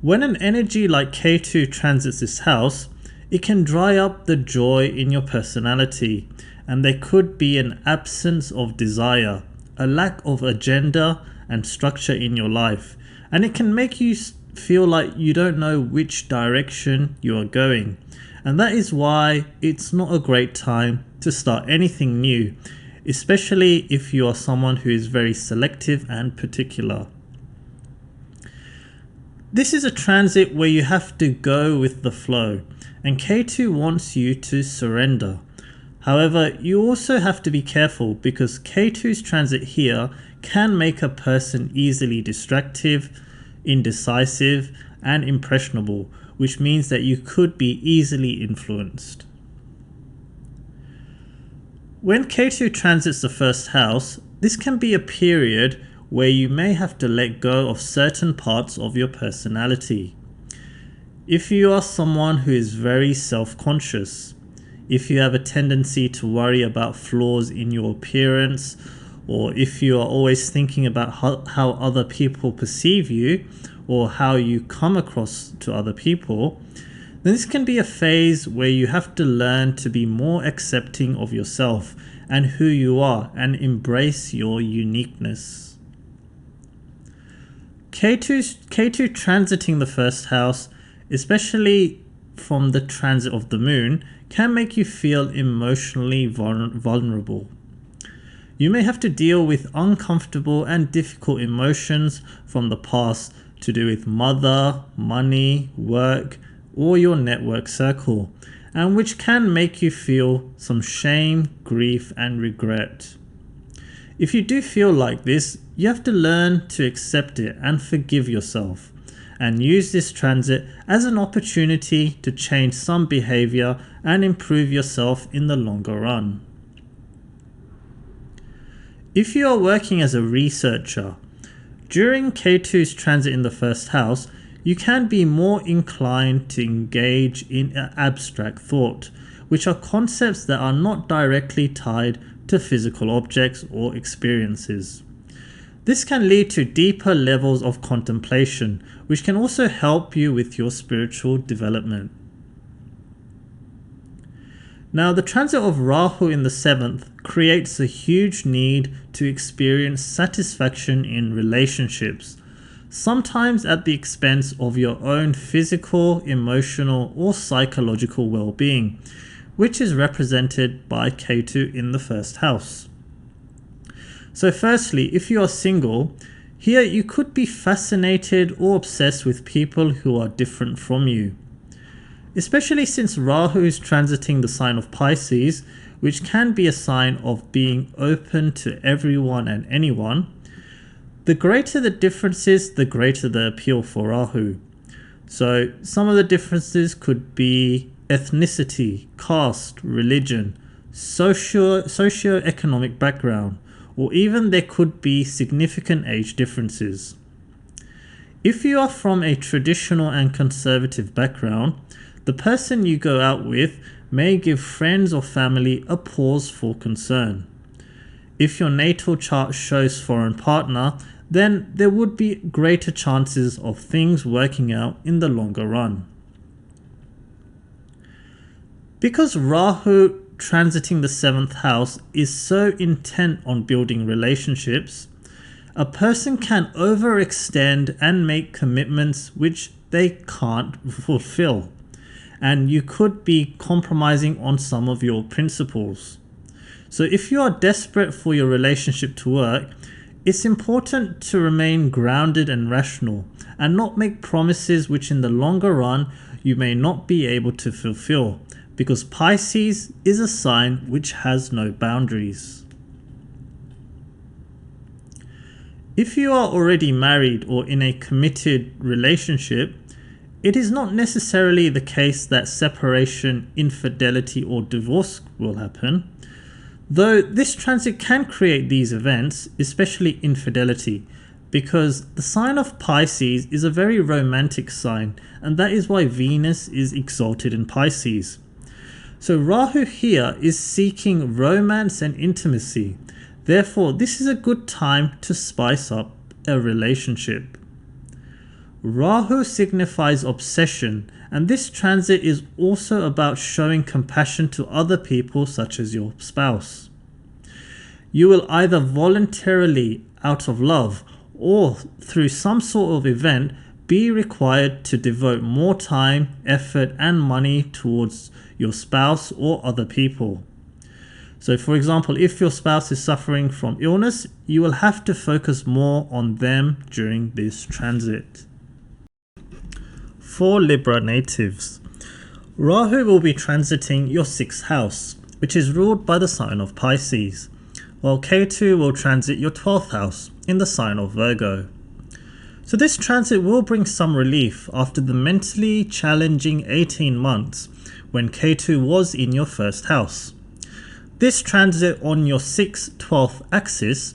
When an energy like Ketu transits this house, it can dry up the joy in your personality, and there could be an absence of desire, a lack of agenda and structure in your life, and it can make you feel like you don't know which direction you are going. And that is why it's not a great time to start anything new, especially if you are someone who is very selective and particular. This is a transit where you have to go with the flow, and Ketu wants you to surrender. However, you also have to be careful because Ketu's transit here can make a person easily distractive, indecisive, and impressionable, which means that you could be easily influenced. When Ketu transits the 1st house, this can be a period where you may have to let go of certain parts of your personality. If you are someone who is very self-conscious, if you have a tendency to worry about flaws in your appearance, or if you are always thinking about how other people perceive you or how you come across to other people, then this can be a phase where you have to learn to be more accepting of yourself and who you are and embrace your uniqueness. Ketu transiting the 1st house, especially from the transit of the moon, can make you feel emotionally vulnerable. You may have to deal with uncomfortable and difficult emotions from the past to do with mother, money, work, or your network circle, and which can make you feel some shame, grief, and regret. If you do feel like this, you have to learn to accept it and forgive yourself, and use this transit as an opportunity to change some behavior and improve yourself in the longer run. If you are working as a researcher, during Ketu's transit in the 1st house, you can be more inclined to engage in abstract thought, which are concepts that are not directly tied to physical objects or experiences. This can lead to deeper levels of contemplation, which can also help you with your spiritual development. Now, the transit of Rahu in the 7th creates a huge need to experience satisfaction in relationships, sometimes at the expense of your own physical, emotional, or psychological well-being, which is represented by Ketu in the 1st house. So firstly, if you are single, here you could be fascinated or obsessed with people who are different from you. especially since Rahu is transiting the sign of Pisces, which can be a sign of being open to everyone and anyone. The greater the differences, the greater the appeal for Rahu. So some of the differences could be ethnicity, caste, religion, socio-economic background, or even there could be significant age differences. If you are from a traditional and conservative background, the person you go out with may give friends or family a pause for concern. If your natal chart shows foreign partner, then there would be greater chances of things working out in the longer run. Because Rahu transiting the 7th house is so intent on building relationships, a person can overextend and make commitments which they can't fulfill, and you could be compromising on some of your principles. So if you are desperate for your relationship to work, it's important to remain grounded and rational and not make promises which in the longer run you may not be able to fulfill, because Pisces is a sign which has no boundaries. If you are already married or in a committed relationship, it is not necessarily the case that separation, infidelity, or divorce will happen. Though this transit can create these events, especially infidelity, because the sign of Pisces is a very romantic sign, and that is why Venus is exalted in Pisces. So Rahu here is seeking romance and intimacy. Therefore, this is a good time to spice up a relationship. Rahu signifies obsession, and this transit is also about showing compassion to other people such as your spouse. You will either voluntarily, out of love, or through some sort of event, be required to devote more time, effort, and money towards your spouse or other people. So for example, if your spouse is suffering from illness, you will have to focus more on them during this transit. For Libra natives, Rahu will be transiting your 6th house, which is ruled by the sign of Pisces, while Ketu will transit your 12th house in the sign of Virgo. So this transit will bring some relief after the mentally challenging 18 months when Ketu was in your 1st house. This transit on your 6-12th axis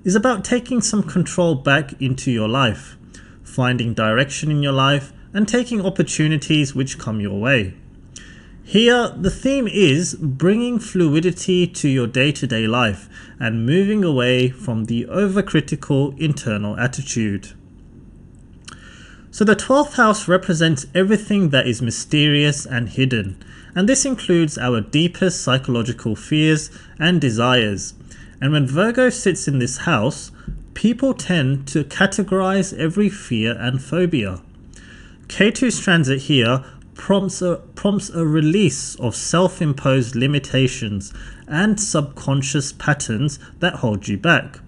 is about taking some control back into your life, finding direction in your life, and taking opportunities which come your way. Here, the theme is bringing fluidity to your day-to-day life and moving away from the overcritical internal attitude. So the 12th house represents everything that is mysterious and hidden, and this includes our deepest psychological fears and desires. And when Virgo sits in this house, people tend to categorize every fear and phobia. Ketu's transit here prompts a release of self-imposed limitations and subconscious patterns that hold you back.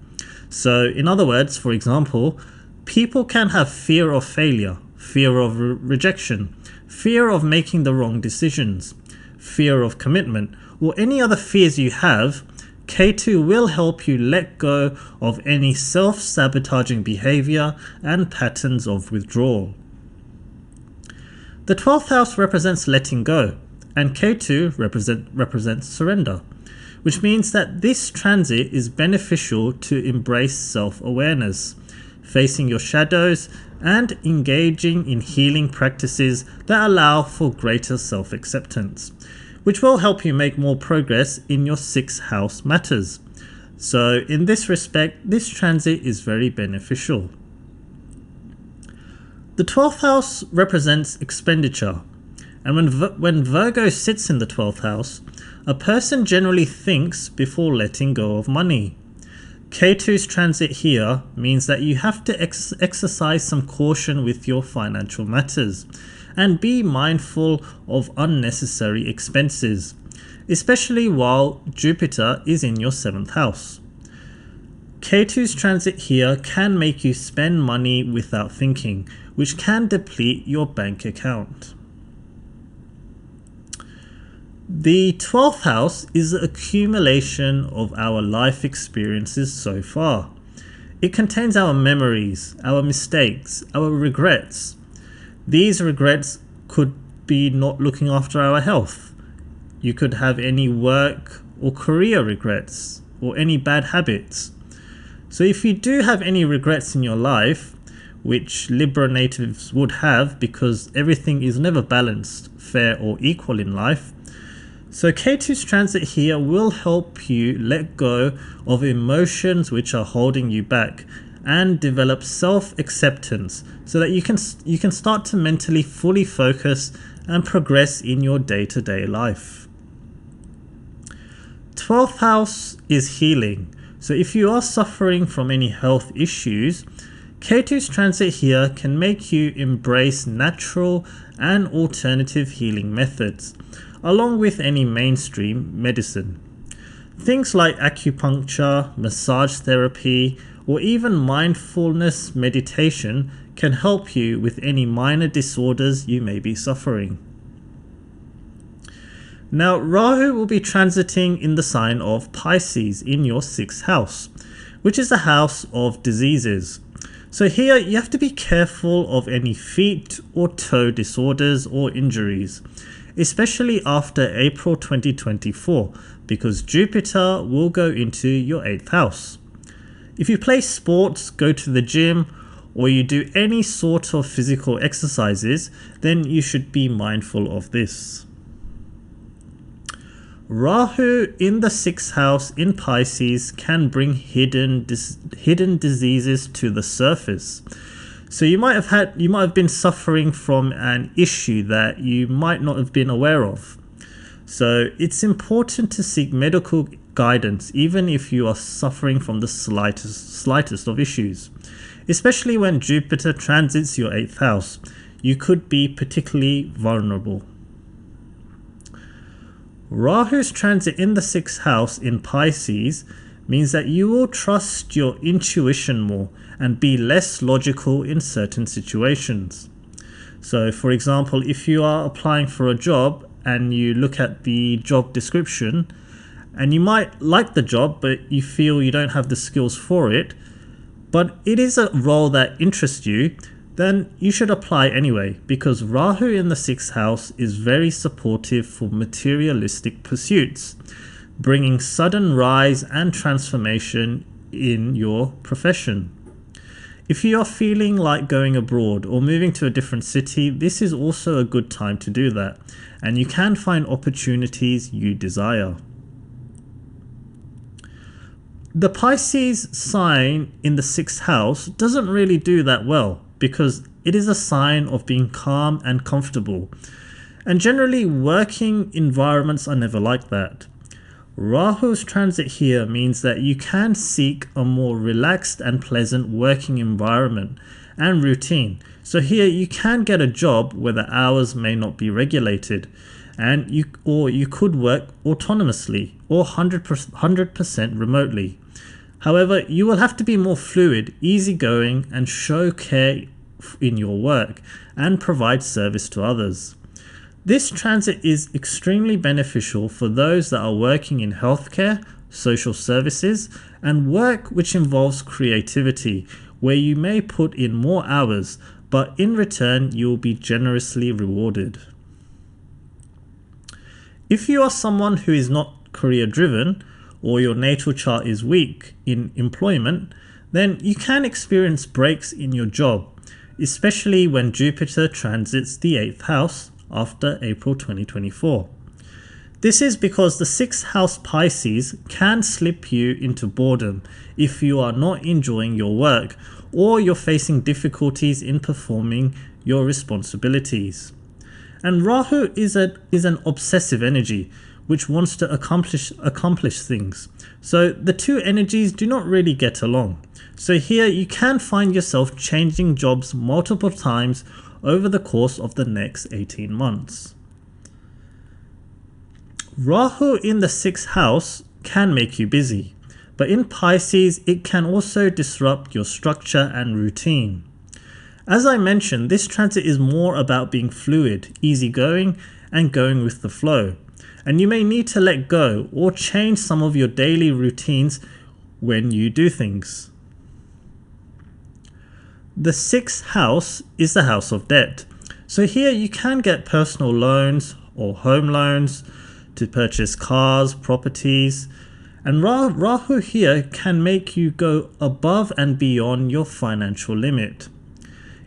So in other words, for example, people can have fear of failure, fear of rejection, fear of making the wrong decisions, fear of commitment, or any other fears you have. Ketu will help you let go of any self-sabotaging behavior and patterns of withdrawal. The 12th house represents letting go, and Ketu represents surrender, which means that this transit is beneficial to embrace self-awareness, facing your shadows, and engaging in healing practices that allow for greater self-acceptance, which will help you make more progress in your 6th house matters. So in this respect, this transit is very beneficial. The 12th house represents expenditure, and when Virgo sits in the 12th house, a person generally thinks before letting go of money. Ketu's transit here means that you have to exercise some caution with your financial matters and be mindful of unnecessary expenses, especially while Jupiter is in your 7th house. Ketu's transit here can make you spend money without thinking, which can deplete your bank account. The 12th house is the accumulation of our life experiences so far. It contains our memories, our mistakes, our regrets. These regrets could be not looking after our health. You could have any work or career regrets or any bad habits. So if you do have any regrets in your life, which Libra natives would have because everything is never balanced, fair or equal in life, so Ketu's transit here will help you let go of emotions which are holding you back and develop self-acceptance so that you can start to mentally fully focus and progress in your day-to-day life. 12th house is healing. So if you are suffering from any health issues, Ketu's transit here can make you embrace natural and alternative healing methods, along with any mainstream medicine. Things like acupuncture, massage therapy, or even mindfulness meditation can help you with any minor disorders you may be suffering. Now, Rahu will be transiting in the sign of Pisces in your 6th house, which is the house of diseases. So here you have to be careful of any feet or toe disorders or injuries, especially after April 2024, because Jupiter will go into your 8th house. If you play sports, go to the gym, or you do any sort of physical exercises, then you should be mindful of this. Rahu in the 6th house in Pisces can bring hidden diseases to the surface. So you might have been suffering from an issue that you might not have been aware of. So it's important to seek medical guidance even if you are suffering from the slightest of issues. Especially when Jupiter transits your 8th house, you could be particularly vulnerable. Rahu's transit in the 6th house in Pisces means that you will trust your intuition more and be less logical in certain situations. So for example, if you are applying for a job and you look at the job description and you might like the job but you feel you don't have the skills for it, but it is a role that interests you, then you should apply anyway, because Rahu in the 6th house is very supportive for materialistic pursuits, bringing sudden rise and transformation in your profession. If you are feeling like going abroad or moving to a different city, this is also a good time to do that, and you can find opportunities you desire. The Pisces sign in the 6th house doesn't really do that well, because it is a sign of being calm and comfortable, and generally working environments are never like that. Rahu's transit here means that you can seek a more relaxed and pleasant working environment and routine. So here you can get a job where the hours may not be regulated, and you could work autonomously or 100% remotely. However, you will have to be more fluid, easygoing, and show care in your work and provide service to others. This transit is extremely beneficial for those that are working in healthcare, social services, and work which involves creativity, where you may put in more hours, but in return you will be generously rewarded. If you are someone who is not career driven, or your natal chart is weak in employment, then you can experience breaks in your job, especially when Jupiter transits the 8th house after April 2024. This is because the 6th house Pisces can slip you into boredom if you are not enjoying your work or you're facing difficulties in performing your responsibilities. And Rahu is an obsessive energy which wants to accomplish things. So the two energies do not really get along. So here you can find yourself changing jobs multiple times over the course of the next 18 months. Rahu in the 6th house can make you busy, but in Pisces it can also disrupt your structure and routine. As I mentioned, this transit is more about being fluid, easygoing, and going with the flow. and you may need to let go or change some of your daily routines when you do things. The 6th house is the house of debt. So here you can get personal loans or home loans to purchase cars, properties, and Rahu here can make you go above and beyond your financial limit.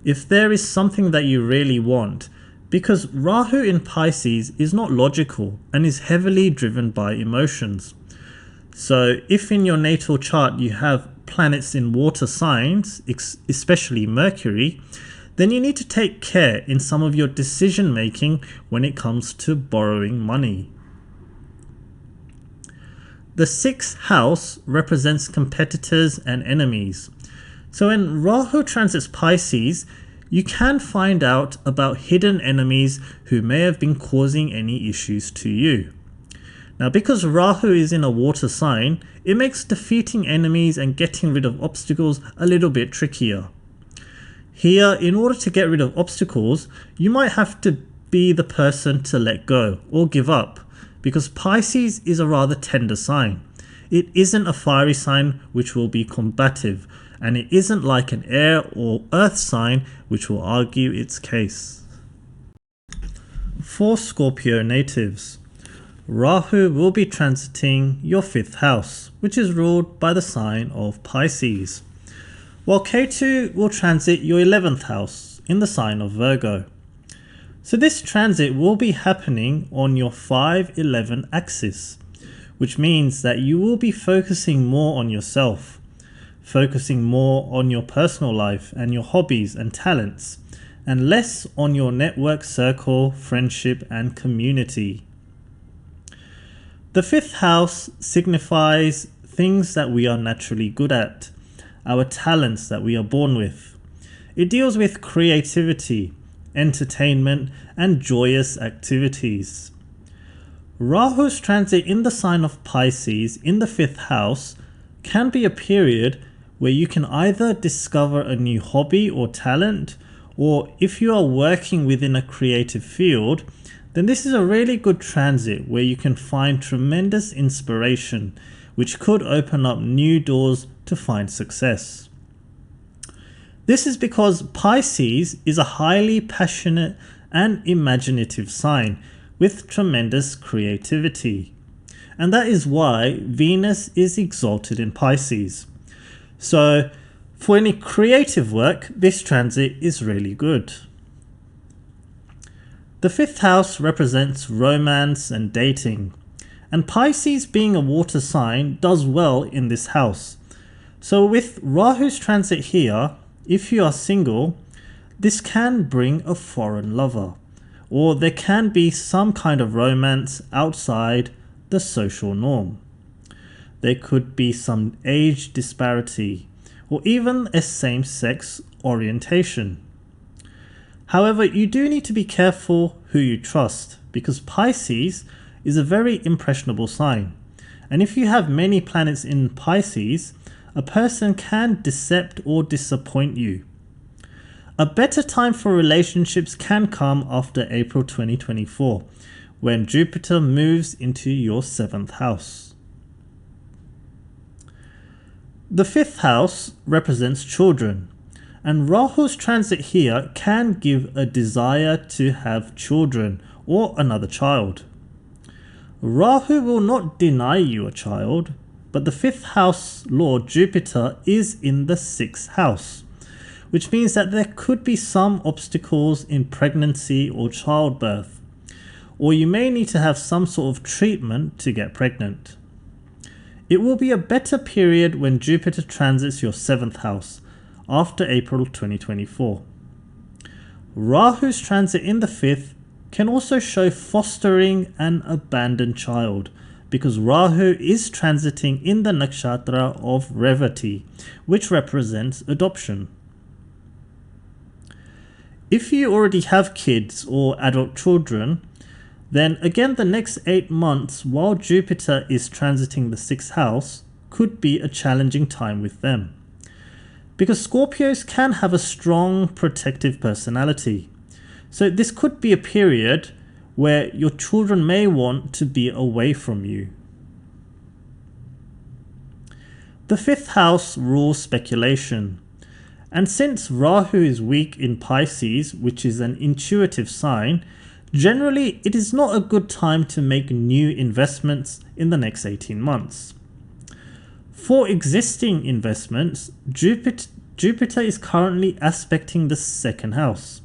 If there is something that you really want, because Rahu in Pisces is not logical and is heavily driven by emotions. So if in your natal chart you have planets in water signs, especially Mercury, then you need to take care in some of your decision making when it comes to borrowing money. The 6th house represents competitors and enemies. So when Rahu transits Pisces, you can find out about hidden enemies who may have been causing any issues to you. Now, because Rahu is in a water sign, it makes defeating enemies and getting rid of obstacles a little bit trickier. Here, in order to get rid of obstacles, you might have to be the person to let go or give up, because Pisces is a rather tender sign. It isn't a fiery sign which will be combative, and it isn't like an air or earth sign which will argue its case. For Scorpio natives, Rahu will be transiting your 5th house, which is ruled by the sign of Pisces, while Ketu will transit your 11th house in the sign of Virgo. So this transit will be happening on your 5-11 axis, which means that you will be focusing more on yourself, focusing more on your personal life and your hobbies and talents, and less on your network circle, friendship and community. The 5th house signifies things that we are naturally good at, our talents that we are born with. It deals with creativity, entertainment and joyous activities. Rahu's transit in the sign of Pisces in the 5th house can be a period where you can either discover a new hobby or talent, or if you are working within a creative field, then this is a really good transit where you can find tremendous inspiration, which could open up new doors to find success. This is because Pisces is a highly passionate and imaginative sign with tremendous creativity. And that is why Venus is exalted in Pisces. So for any creative work, this transit is really good. The 5th house represents romance and dating, and Pisces being a water sign does well in this house. So with Rahu's transit here, if you are single, this can bring a foreign lover, or there can be some kind of romance outside the social norm. There could be some age disparity, or even a same-sex orientation. However, you do need to be careful who you trust, because Pisces is a very impressionable sign. And if you have many planets in Pisces, a person can decept or disappoint you. A better time for relationships can come after April 2024, when Jupiter moves into your 7th house. The 5th house represents children, and Rahu's transit here can give a desire to have children or another child. Rahu will not deny you a child, but the 5th house lord Jupiter is in the 6th house, which means that there could be some obstacles in pregnancy or childbirth, or you may need to have some sort of treatment to get pregnant. It will be a better period when Jupiter transits your 7th house after April 2024. Rahu's transit in the 5th can also show fostering an abandoned child, because Rahu is transiting in the nakshatra of Revati, which represents adoption. If you already have kids or adult children, then again the next 8 months while Jupiter is transiting the 6th house could be a challenging time with them, because Scorpios can have a strong protective personality. So this could be a period where your children may want to be away from you. The fifth house rules speculation. And since Rahu is weak in Pisces, which is an intuitive sign, generally it is not a good time to make new investments in the next 18 months. For existing investments, Jupiter is currently aspecting the second house.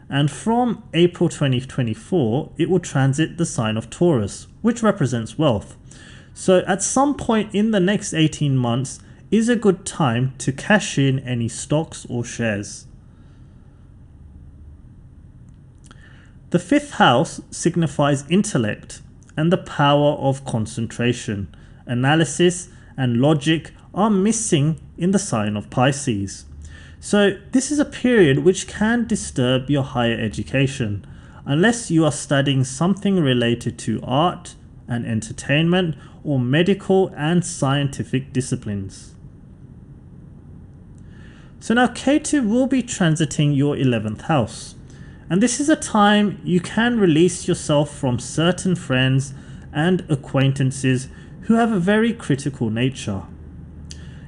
And from April 2024, it will transit the sign of Taurus, which represents wealth. So at some point in the next 18 months is a good time to cash in any stocks or shares. The fifth house signifies intellect and the power of concentration. Analysis and logic are missing in the sign of Pisces. So this is a period which can disturb your higher education, unless you are studying something related to art and entertainment or medical and scientific disciplines. So now Ketu will be transiting your 11th house. And this is a time you can release yourself from certain friends and acquaintances who have a very critical nature.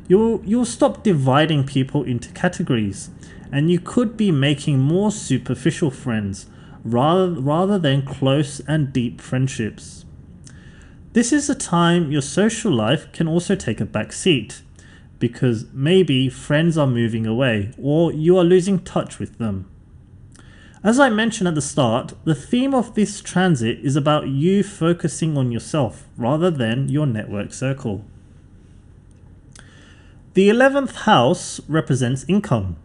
You'll stop dividing people into categories, and you could be making more superficial friends rather than close and deep friendships. This is a time your social life can also take a back seat, because maybe friends are moving away or you are losing touch with them. As I mentioned at the start, the theme of this transit is about you focusing on yourself rather than your network circle. The 11th house represents income.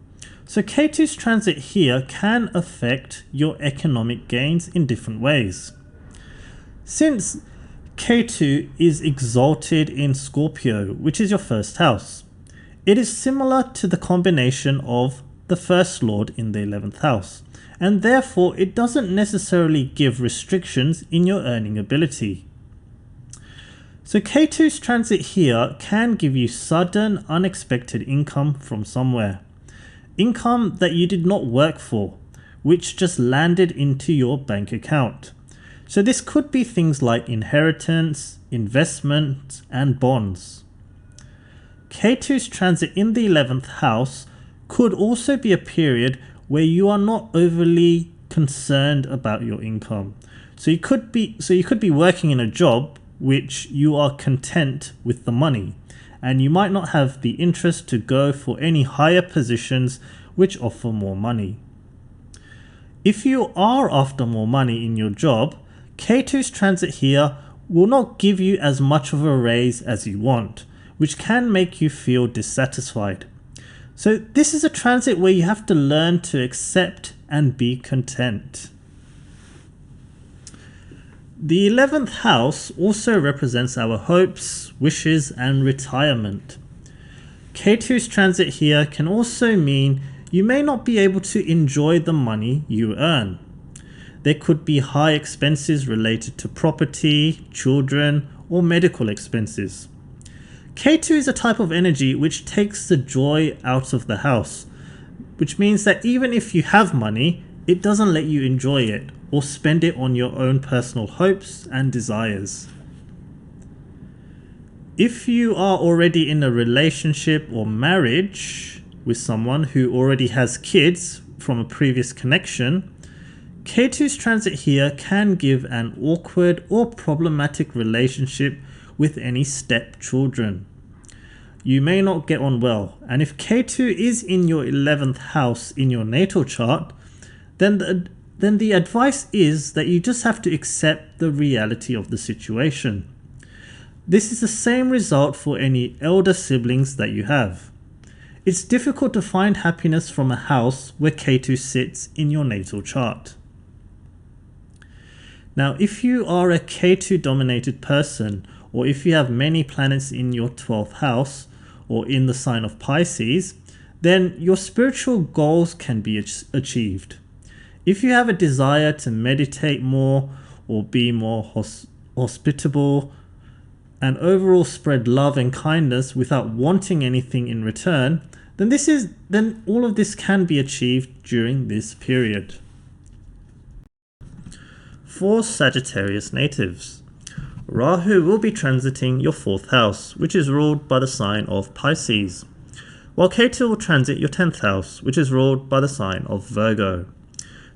So Ketu's transit here can affect your economic gains in different ways. Since Ketu is exalted in Scorpio, which is your first house, it is similar to the combination of the first lord in the 11th house, and therefore it doesn't necessarily give restrictions in your earning ability. So Ketu's transit here can give you sudden, unexpected income from somewhere. Income that you did not work for, which just landed into your bank account. So this could be things like inheritance, investment, and bonds. Ketu's transit in the 11th house could also be a period where you are not overly concerned about your income. So you could be working in a job which you are content with the money, and you might not have the interest to go for any higher positions which offer more money. If you are after more money in your job, Ketu's transit here will not give you as much of a raise as you want, which can make you feel dissatisfied. So this is a transit where you have to learn to accept and be content. The 11th house also represents our hopes, wishes, and retirement. Ketu's transit here can also mean you may not be able to enjoy the money you earn. There could be high expenses related to property, children, or medical expenses. Ketu is a type of energy which takes the joy out of the house, which means that even if you have money, it doesn't let you enjoy it or spend it on your own personal hopes and desires. If you are already in a relationship or marriage with someone who already has kids from a previous connection, Ketu's transit here can give an awkward or problematic relationship with any stepchildren. You may not get on well, and if Ketu is in your 11th house in your natal chart, then the advice is that you just have to accept the reality of the situation. This is the same result for any elder siblings that you have. It's difficult to find happiness from a house where Ketu sits in your natal chart. Now, if you are a Ketu dominated person, or if you have many planets in your 12th house or in the sign of Pisces, then your spiritual goals can be achieved. If you have a desire to meditate more or be more hospitable and overall spread love and kindness without wanting anything in return, then all of this can be achieved during this period. For Sagittarius natives, Rahu will be transiting your 4th house, which is ruled by the sign of Pisces, while Ketu will transit your 10th house, which is ruled by the sign of Virgo.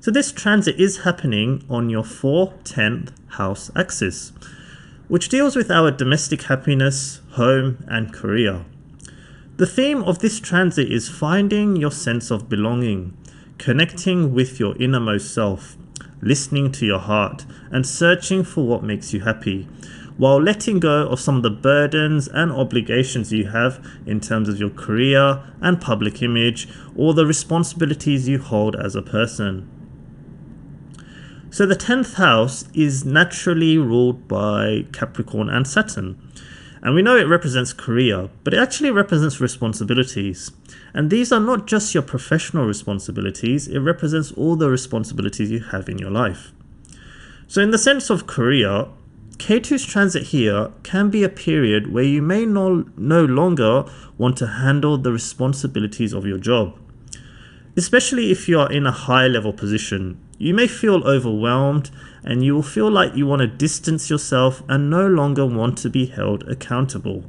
So this transit is happening on your 4-10th house axis, which deals with our domestic happiness, home and career. The theme of this transit is finding your sense of belonging, connecting with your innermost self, listening to your heart and searching for what makes you happy, while letting go of some of the burdens and obligations you have in terms of your career and public image, or the responsibilities you hold as a person. So the 10th house is naturally ruled by Capricorn and Saturn. And we know it represents career, but it actually represents responsibilities. And these are not just your professional responsibilities, it represents all the responsibilities you have in your life. So in the sense of career, Ketu's transit here can be a period where you may no longer want to handle the responsibilities of your job. Especially if you are in a high level position, you may feel overwhelmed and you will feel like you want to distance yourself and no longer want to be held accountable.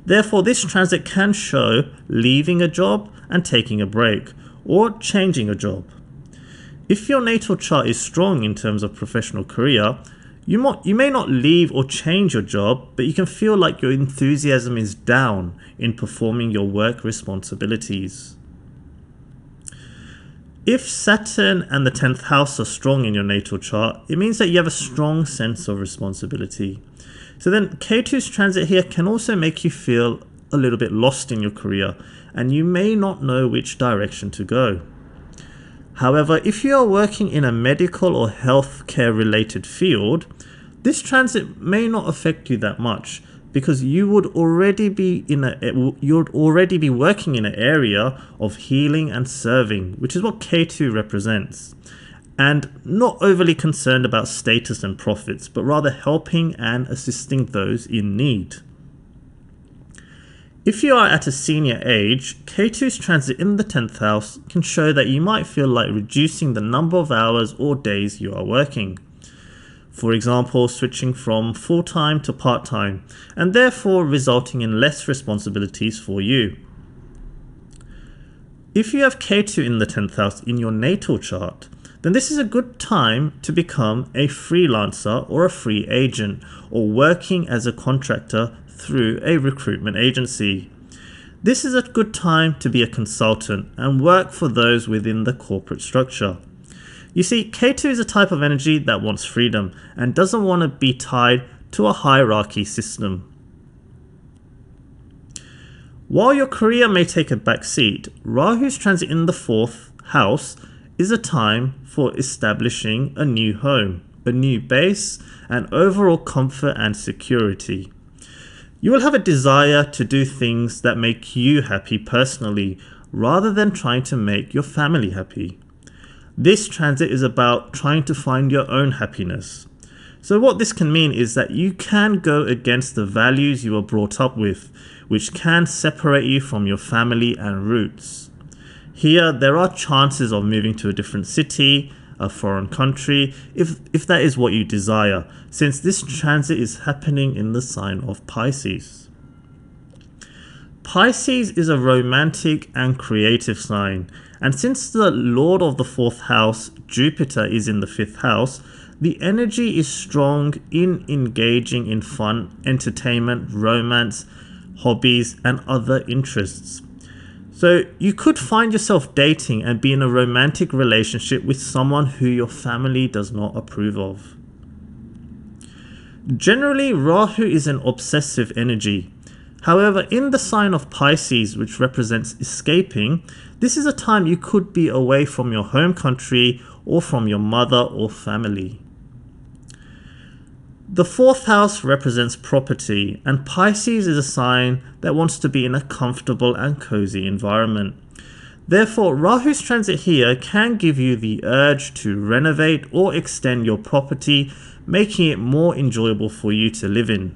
Therefore, this transit can show leaving a job and taking a break, or changing a job. If your natal chart is strong in terms of professional career, you may not leave or change your job, but you can feel like your enthusiasm is down in performing your work responsibilities. If Saturn and the 10th house are strong in your natal chart, it means that you have a strong sense of responsibility. So then Ketu's transit here can also make you feel a little bit lost in your career, and you may not know which direction to go. However, if you are working in a medical or healthcare related field, this transit may not affect you that much, because you would already be working in an area of healing and serving, which is what Ketu represents, and not overly concerned about status and profits, but rather helping and assisting those in need. If you are at a senior age, Ketu's transit in the 10th house can show that you might feel like reducing the number of hours or days you are working. For example, switching from full-time to part-time, and therefore resulting in less responsibilities for you. If you have Ketu in the 10th house in your natal chart, then this is a good time to become a freelancer or a free agent, or working as a contractor through a recruitment agency. This is a good time to be a consultant and work for those within the corporate structure. You see, Ketu is a type of energy that wants freedom and doesn't want to be tied to a hierarchy system. While your career may take a back seat, Rahu's transit in the 4th house is a time for establishing a new home, a new base, and overall comfort and security. You will have a desire to do things that make you happy personally, rather than trying to make your family happy. This transit is about trying to find your own happiness. So what this can mean is that you can go against the values you were brought up with, which can separate you from your family and roots. Here, there are chances of moving to a different city, a foreign country, if that is what you desire, since this transit is happening in the sign of Pisces. Pisces is a romantic and creative sign, and since the Lord of the 4th house, Jupiter, is in the 5th house, the energy is strong in engaging in fun, entertainment, romance, hobbies, and other interests. So you could find yourself dating and be in a romantic relationship with someone who your family does not approve of. Generally, Rahu is an obsessive energy. However, in the sign of Pisces, which represents escaping, this is a time you could be away from your home country or from your mother or family. The 4th house represents property, and Pisces is a sign that wants to be in a comfortable and cozy environment. Therefore, Rahu's transit here can give you the urge to renovate or extend your property, making it more enjoyable for you to live in.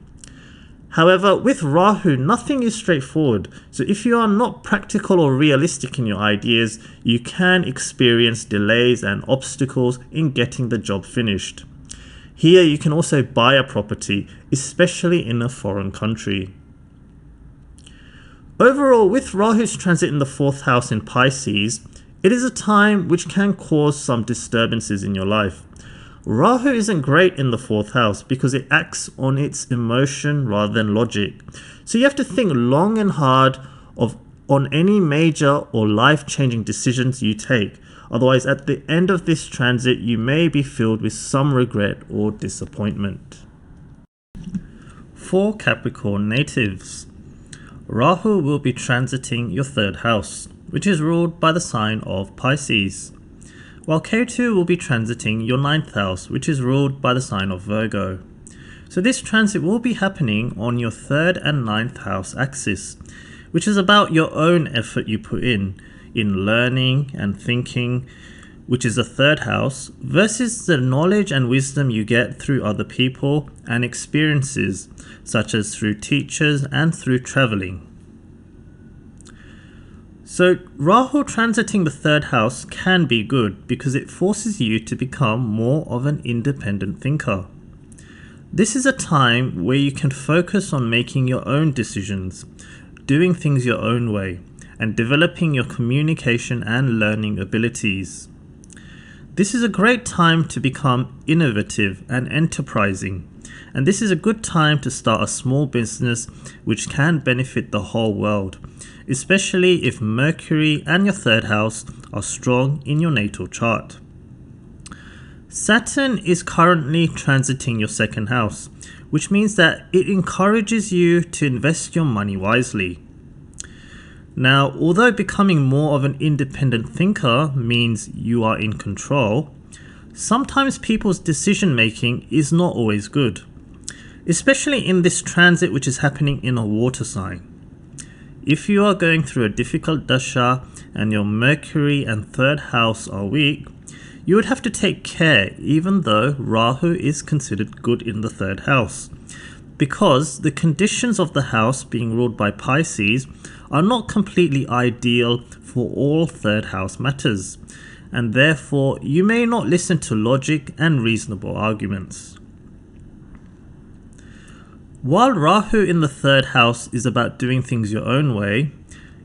However, with Rahu, nothing is straightforward. So if you are not practical or realistic in your ideas, you can experience delays and obstacles in getting the job finished. Here you can also buy a property, especially in a foreign country. Overall, with Rahu's transit in the 4th house in Pisces, it is a time which can cause some disturbances in your life. Rahu isn't great in the 4th house because it acts on its emotion rather than logic. So you have to think long and hard on any major or life-changing decisions you take. Otherwise, at the end of this transit, you may be filled with some regret or disappointment. For Capricorn natives, Rahu will be transiting your 3rd house, which is ruled by the sign of Pisces, while Ketu will be transiting your 9th house, which is ruled by the sign of Virgo. So this transit will be happening on your 3rd and 9th house axis, which is about your own effort you put in learning and thinking, which is the 3rd house, versus the knowledge and wisdom you get through other people and experiences, such as through teachers and through traveling. So Rahu transiting the 3rd house can be good because it forces you to become more of an independent thinker. This is a time where you can focus on making your own decisions, doing things your own way, and developing your communication and learning abilities. This is a great time to become innovative and enterprising, and this is a good time to start a small business which can benefit the whole world, especially if Mercury and your 3rd house are strong in your natal chart. Saturn is currently transiting your 2nd house, which means that it encourages you to invest your money wisely. Now, although becoming more of an independent thinker means you are in control, sometimes people's decision making is not always good, especially in this transit which is happening in a water sign. If you are going through a difficult dasha and your Mercury and 3rd house are weak, you would have to take care even though Rahu is considered good in the 3rd house, because the conditions of the house being ruled by Pisces are not completely ideal for all 3rd house matters, and therefore you may not listen to logic and reasonable arguments. While Rahu in the 3rd house is about doing things your own way,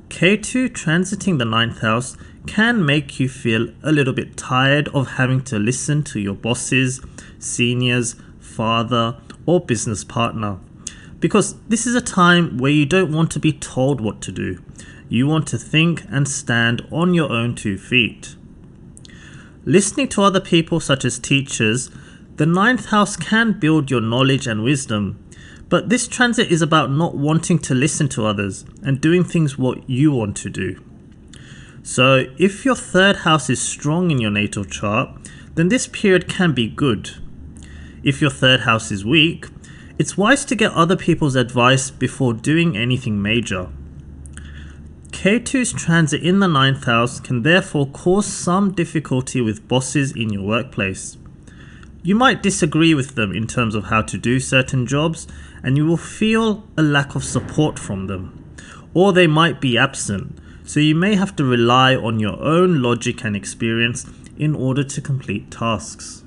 Ketu transiting the 9th house can make you feel a little bit tired of having to listen to your bosses, seniors, father, or business partner. Because this is a time where you don't want to be told what to do. You want to think and stand on your own 2 feet. Listening to other people such as teachers, the 9th house can build your knowledge and wisdom. But this transit is about not wanting to listen to others and doing things what you want to do. So if your 3rd house is strong in your natal chart, then this period can be good. If your 3rd house is weak, it's wise to get other people's advice before doing anything major. Ketu's transit in the 9th house can therefore cause some difficulty with bosses in your workplace. You might disagree with them in terms of how to do certain jobs, and you will feel a lack of support from them. Or they might be absent, so you may have to rely on your own logic and experience in order to complete tasks.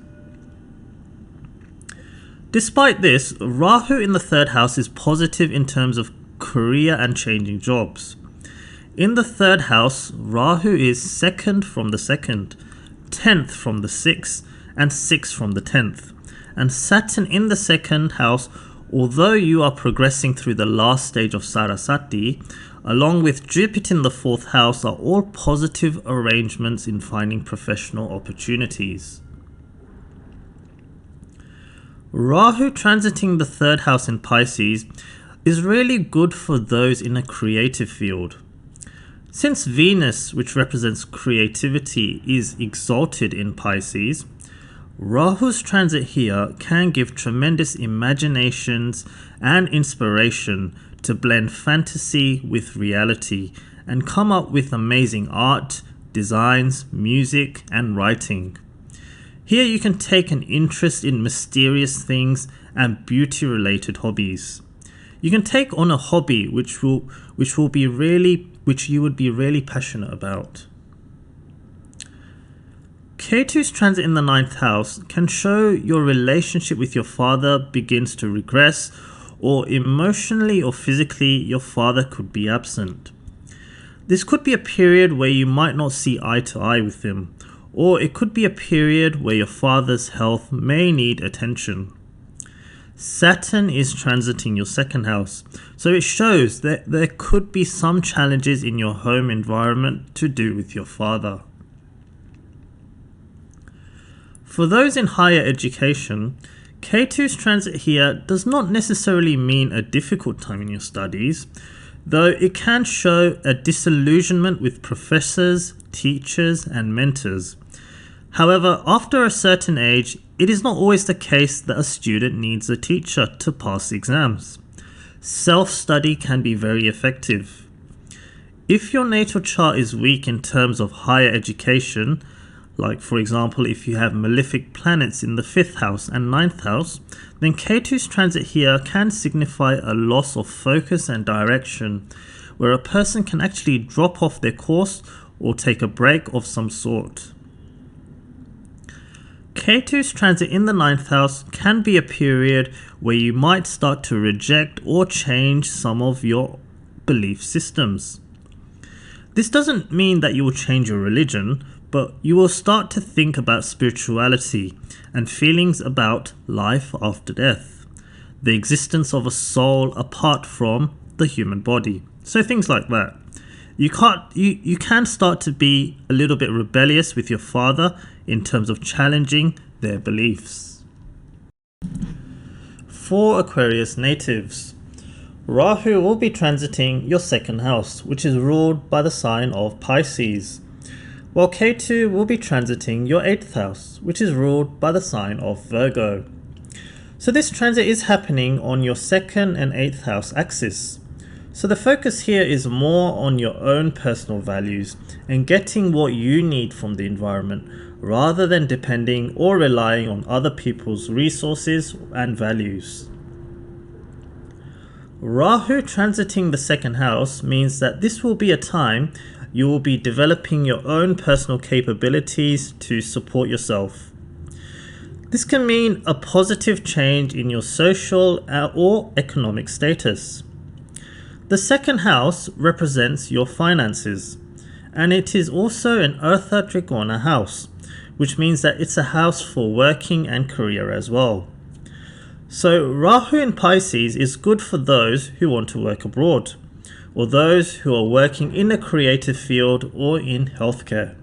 Despite this, Rahu in the 3rd house is positive in terms of career and changing jobs. In the 3rd house, Rahu is 2nd from the 2nd, 10th from the 6th, and 6th from the 10th. And Saturn in the 2nd house, although you are progressing through the last stage of Sarasati, along with Jupiter in the 4th house, are all positive arrangements in finding professional opportunities. Rahu transiting the 3rd house in Pisces is really good for those in a creative field. Since Venus, which represents creativity, is exalted in Pisces, Rahu's transit here can give tremendous imaginations and inspiration to blend fantasy with reality and come up with amazing art, designs, music, and writing. Here you can take an interest in mysterious things and beauty-related hobbies. You can take on a hobby which you would be really passionate about. Ketu's transit in the 9th house can show your relationship with your father begins to regress, or emotionally or physically your father could be absent. This could be a period where you might not see eye to eye with him, or it could be a period where your father's health may need attention. Saturn is transiting your 2nd house, so it shows that there could be some challenges in your home environment to do with your father. For those in higher education, Ketu's transit here does not necessarily mean a difficult time in your studies, though it can show a disillusionment with professors, teachers, and mentors. However, after a certain age, it is not always the case that a student needs a teacher to pass exams. Self-study can be very effective. If your natal chart is weak in terms of higher education, like for example if you have malefic planets in the 5th house and 9th house, then Ketu's transit here can signify a loss of focus and direction, where a person can actually drop off their course or take a break of some sort. Ketu's transit in the 9th house can be a period where you might start to reject or change some of your belief systems. This doesn't mean that you will change your religion, but you will start to think about spirituality and feelings about life after death, the existence of a soul apart from the human body. So things like that. You can start to be a little bit rebellious with your father in terms of challenging their beliefs. For Aquarius natives, Rahu will be transiting your 2nd house, which is ruled by the sign of Pisces, while Ketu will be transiting your 8th house, which is ruled by the sign of Virgo. So this transit is happening on your 2nd and 8th house axis. So the focus here is more on your own personal values and getting what you need from the environment, rather than depending or relying on other people's resources and values. Rahu transiting the 2nd house means that this will be a time you will be developing your own personal capabilities to support yourself. This can mean a positive change in your social or economic status. The 2nd house represents your finances, and it is also an Eartha Trigona house, which means that it's a house for working and career as well. So Rahu in Pisces is good for those who want to work abroad, or those who are working in a creative field or in healthcare.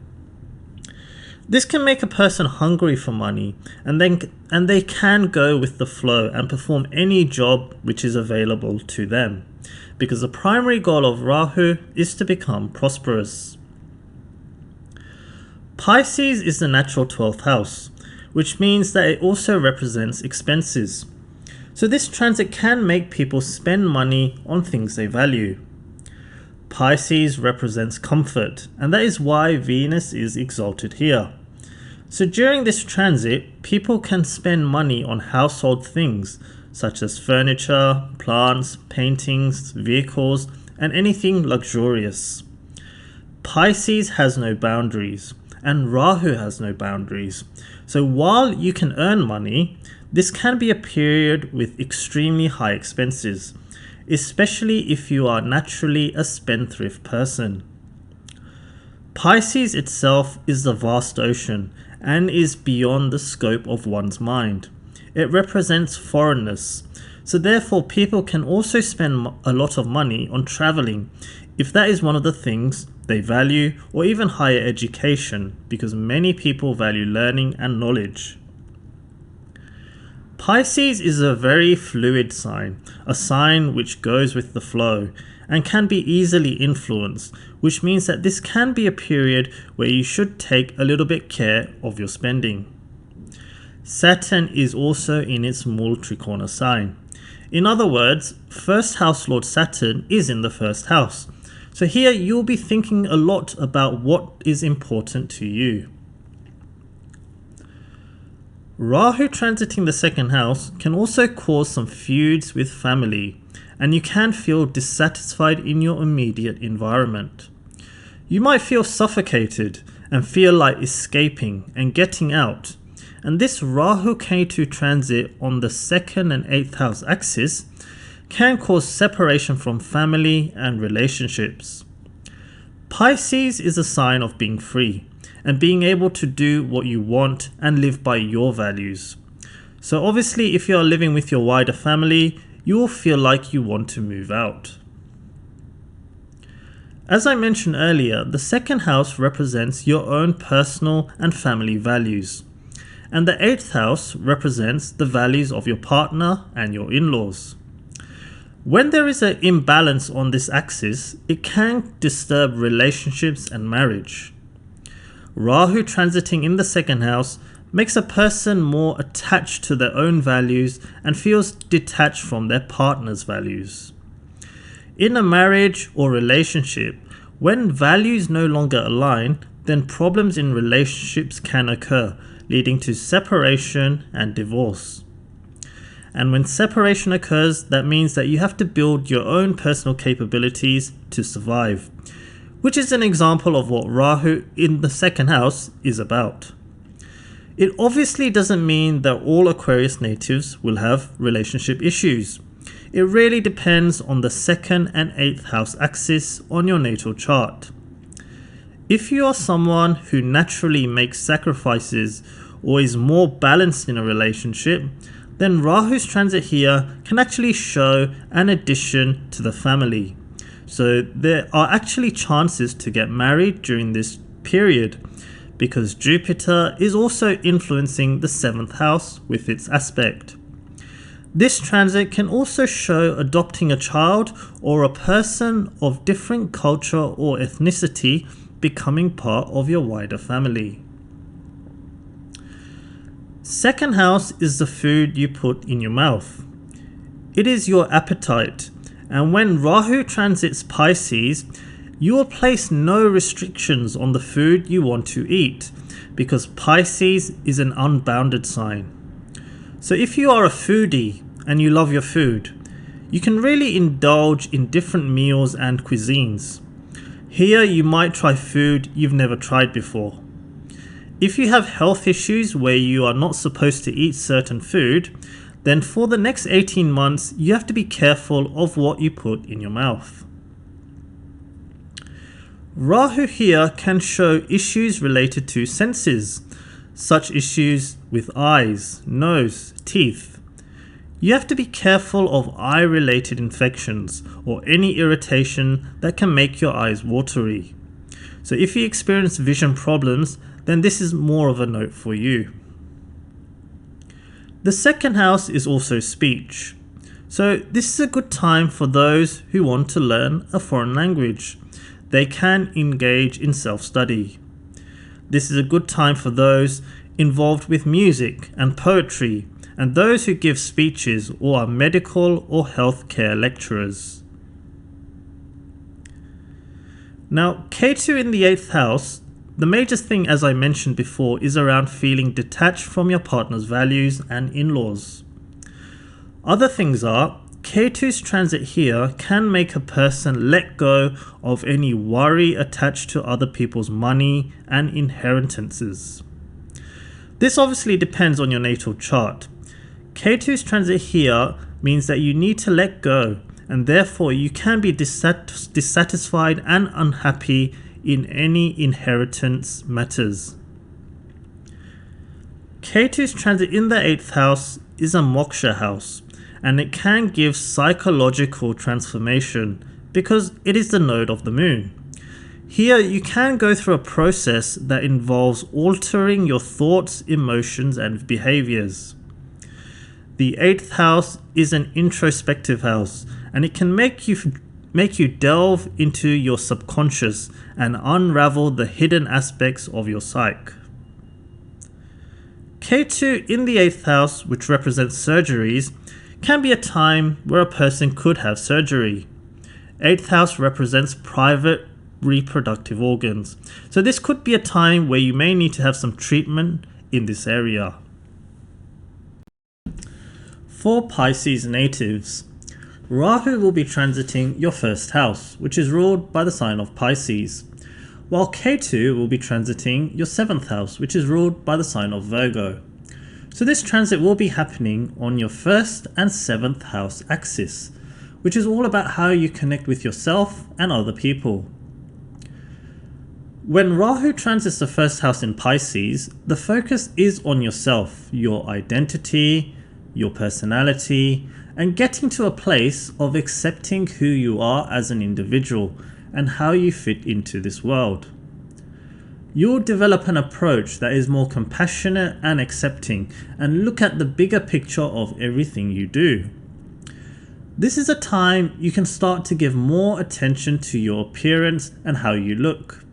This can make a person hungry for money, and they can go with the flow and perform any job which is available to them, because the primary goal of Rahu is to become prosperous. Pisces is the natural 12th house, which means that it also represents expenses. So this transit can make people spend money on things they value. Pisces represents comfort, and that is why Venus is exalted here. So during this transit, people can spend money on household things such as furniture, plants, paintings, vehicles, and anything luxurious. Pisces has no boundaries, and Rahu has no boundaries. So while you can earn money, this can be a period with extremely high expenses, especially if you are naturally a spendthrift person. Pisces itself is the vast ocean and is beyond the scope of one's mind. It represents foreignness, so therefore people can also spend a lot of money on traveling if that is one of the things they value, or even higher education, because many people value learning and knowledge. Pisces is a very fluid sign, a sign which goes with the flow and can be easily influenced, which means that this can be a period where you should take a little bit care of your spending. Saturn is also in its Mul Trikona sign. In other words, 1st house Lord Saturn is in the 1st house. So here you'll be thinking a lot about what is important to you. Rahu transiting the second house can also cause some feuds with family, and you can feel dissatisfied in your immediate environment. You might feel suffocated and feel like escaping and getting out, and this Rahu Ketu transit on the 2nd and 8th house axis can cause separation from family and relationships. Pisces is a sign of being free and being able to do what you want and live by your values. So obviously if you are living with your wider family, you will feel like you want to move out. As I mentioned earlier, the second house represents your own personal and family values, and the 8th house represents the values of your partner and your in-laws. When there is an imbalance on this axis, it can disturb relationships and marriage. Rahu transiting in the second house makes a person more attached to their own values and feels detached from their partner's values. In a marriage or relationship, when values no longer align, then problems in relationships can occur, leading to separation and divorce. And when separation occurs, that means that you have to build your own personal capabilities to survive, which is an example of what Rahu in the second house is about. It obviously doesn't mean that all Aquarius natives will have relationship issues. It really depends on the 2nd and 8th house axis on your natal chart. If you are someone who naturally makes sacrifices or is more balanced in a relationship, then Rahu's transit here can actually show an addition to the family. So there are actually chances to get married during this period, because Jupiter is also influencing the 7th house with its aspect. This transit can also show adopting a child or a person of different culture or ethnicity becoming part of your wider family. Second house is the food you put in your mouth. It is your appetite, and when Rahu transits Pisces, you will place no restrictions on the food you want to eat, because Pisces is an unbounded sign. So if you are a foodie and you love your food, you can really indulge in different meals and cuisines. Here you might try food you've never tried before. If you have health issues where you are not supposed to eat certain food, then for the next 18 months you have to be careful of what you put in your mouth. Rahu here can show issues related to senses, such issues with eyes, nose, teeth. You have to be careful of eye-related infections or any irritation that can make your eyes watery. So if you experience vision problems, then this is more of a note for you. The second house is also speech. So this is a good time for those who want to learn a foreign language. They can engage in self-study. This is a good time for those involved with music and poetry, and those who give speeches or are medical or healthcare lecturers. Now, Ketu in the 8th house, the major thing, as I mentioned before, is around feeling detached from your partner's values and in-laws. Other things are, Ketu's transit here can make a person let go of any worry attached to other people's money and inheritances. This obviously depends on your natal chart. Ketu's transit here means that you need to let go, and therefore you can be dissatisfied and unhappy in any inheritance matters. Ketu's transit in the 8th house is a moksha house, and it can give psychological transformation because it is the node of the moon. Here you can go through a process that involves altering your thoughts, emotions and behaviors. The 8th house is an introspective house, and it can make you delve into your subconscious and unravel the hidden aspects of your psyche. Ketu in the 8th house, which represents surgeries, can be a time where a person could have surgery. 8th house represents private reproductive organs, so this could be a time where you may need to have some treatment in this area. For Pisces natives, Rahu will be transiting your first house, which is ruled by the sign of Pisces, while Ketu will be transiting your 7th house, which is ruled by the sign of Virgo. So this transit will be happening on your 1st and 7th house axis, which is all about how you connect with yourself and other people. When Rahu transits the 1st house in Pisces, the focus is on yourself, your identity, your personality, and getting to a place of accepting who you are as an individual and how you fit into this world. You'll develop an approach that is more compassionate and accepting and look at the bigger picture of everything you do. This is a time you can start to give more attention to your appearance and how you look.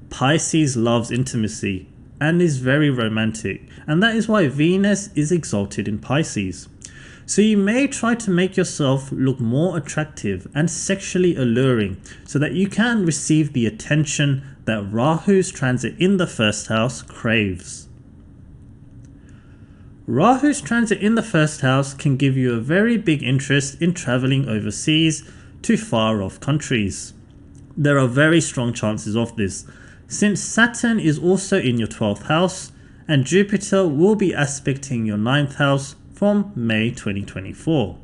Pisces loves intimacy and is very romantic, and that is why Venus is exalted in Pisces. So you may try to make yourself look more attractive and sexually alluring so that you can receive the attention that Rahu's transit in the 1st house craves. Rahu's transit in the 1st house can give you a very big interest in traveling overseas to far off countries. There are very strong chances of this, since Saturn is also in your 12th house and Jupiter will be aspecting your 9th house from May 2024.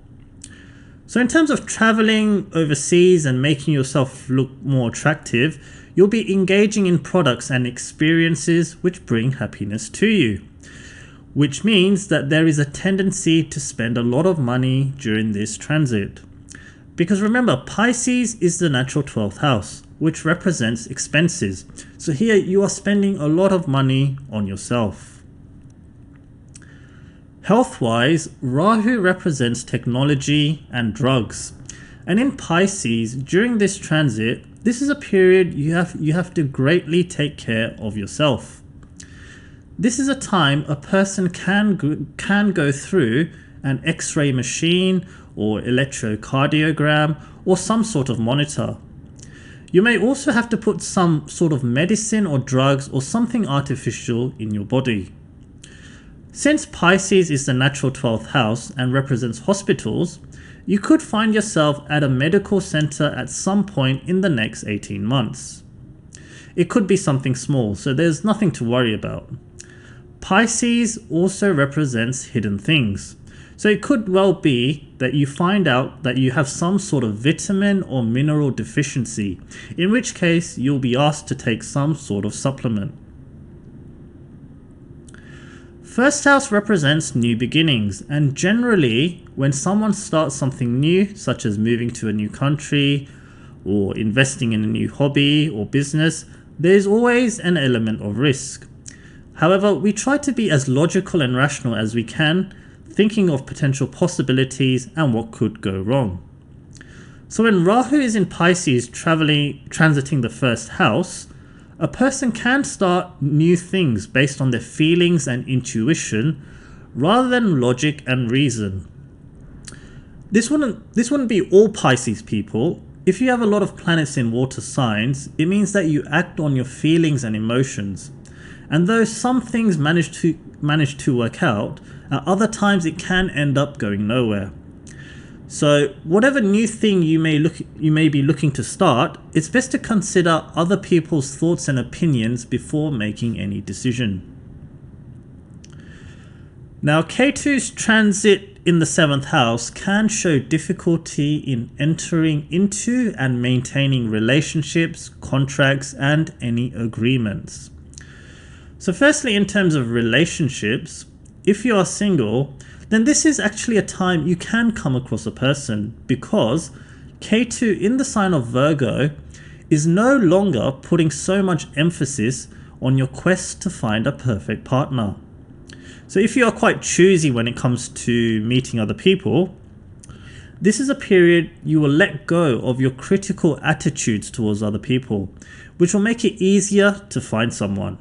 So in terms of traveling overseas and making yourself look more attractive, you'll be engaging in products and experiences which bring happiness to you, which means that there is a tendency to spend a lot of money during this transit. Because remember, Pisces is the natural 12th house, which represents expenses. So here you are spending a lot of money on yourself. Health-wise, Rahu represents technology and drugs. And in Pisces, during this transit, this is a period you have to greatly take care of yourself. This is a time a person can go through an X-ray machine or electrocardiogram or some sort of monitor. You may also have to put some sort of medicine or drugs or something artificial in your body. Since Pisces is the natural 12th house and represents hospitals, you could find yourself at a medical center at some point in the next 18 months. It could be something small, so there's nothing to worry about. Pisces also represents hidden things. So it could well be that you find out that you have some sort of vitamin or mineral deficiency, in which case you'll be asked to take some sort of supplement. First house represents new beginnings, and generally when someone starts something new, such as moving to a new country or investing in a new hobby or business, there's always an element of risk. However, we try to be as logical and rational as we can, thinking of potential possibilities and what could go wrong. So when Rahu is in Pisces transiting the 1st house, a person can start new things based on their feelings and intuition rather than logic and reason. This wouldn't be all Pisces people. If you have a lot of planets in water signs, it means that you act on your feelings and emotions. And though some things manage to work out, at other times it can end up going nowhere. So whatever new thing you may be looking to start, it's best to consider other people's thoughts and opinions before making any decision. Now, Ketu's transit in the 7th house can show difficulty in entering into and maintaining relationships, contracts, and any agreements. So firstly, in terms of relationships, if you are single, then this is actually a time you can come across a person, because Ketu in the sign of Virgo is no longer putting so much emphasis on your quest to find a perfect partner. So if you are quite choosy when it comes to meeting other people, this is a period you will let go of your critical attitudes towards other people, which will make it easier to find someone.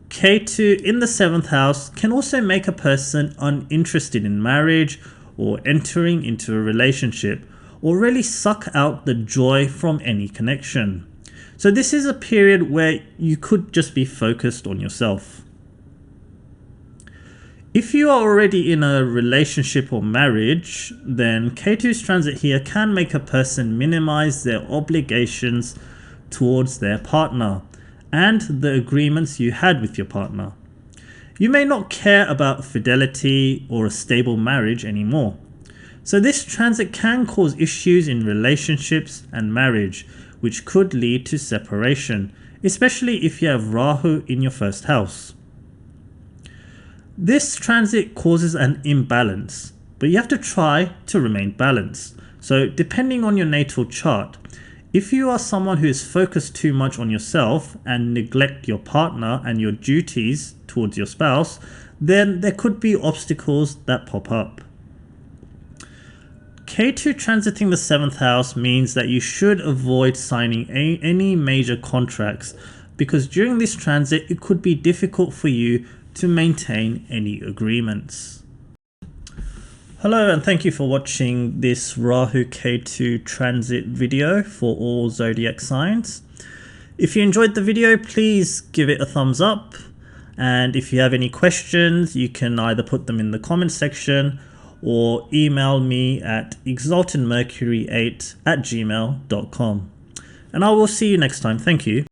Ketu in the 7th house can also make a person uninterested in marriage or entering into a relationship, or really suck out the joy from any connection. So this is a period where you could just be focused on yourself. If you are already in a relationship or marriage, then Ketu's transit here can make a person minimize their obligations towards their partner and the agreements you had with your partner. You may not care about fidelity or a stable marriage anymore. So this transit can cause issues in relationships and marriage, which could lead to separation, especially if you have Rahu in your first house. This transit causes an imbalance, but you have to try to remain balanced. So depending on your natal chart, if you are someone who is focused too much on yourself and neglect your partner and your duties towards your spouse, then there could be obstacles that pop up. Ketu transiting the 7th house means that you should avoid signing any major contracts, because during this transit it could be difficult for you to maintain any agreements. Hello and thank you for watching this Rahu Ketu transit video for all zodiac signs. If you enjoyed the video, please give it a thumbs up, and if you have any questions you can either put them in the comment section or email me at exaltedmercury8@gmail.com, and I will see you next time. Thank you.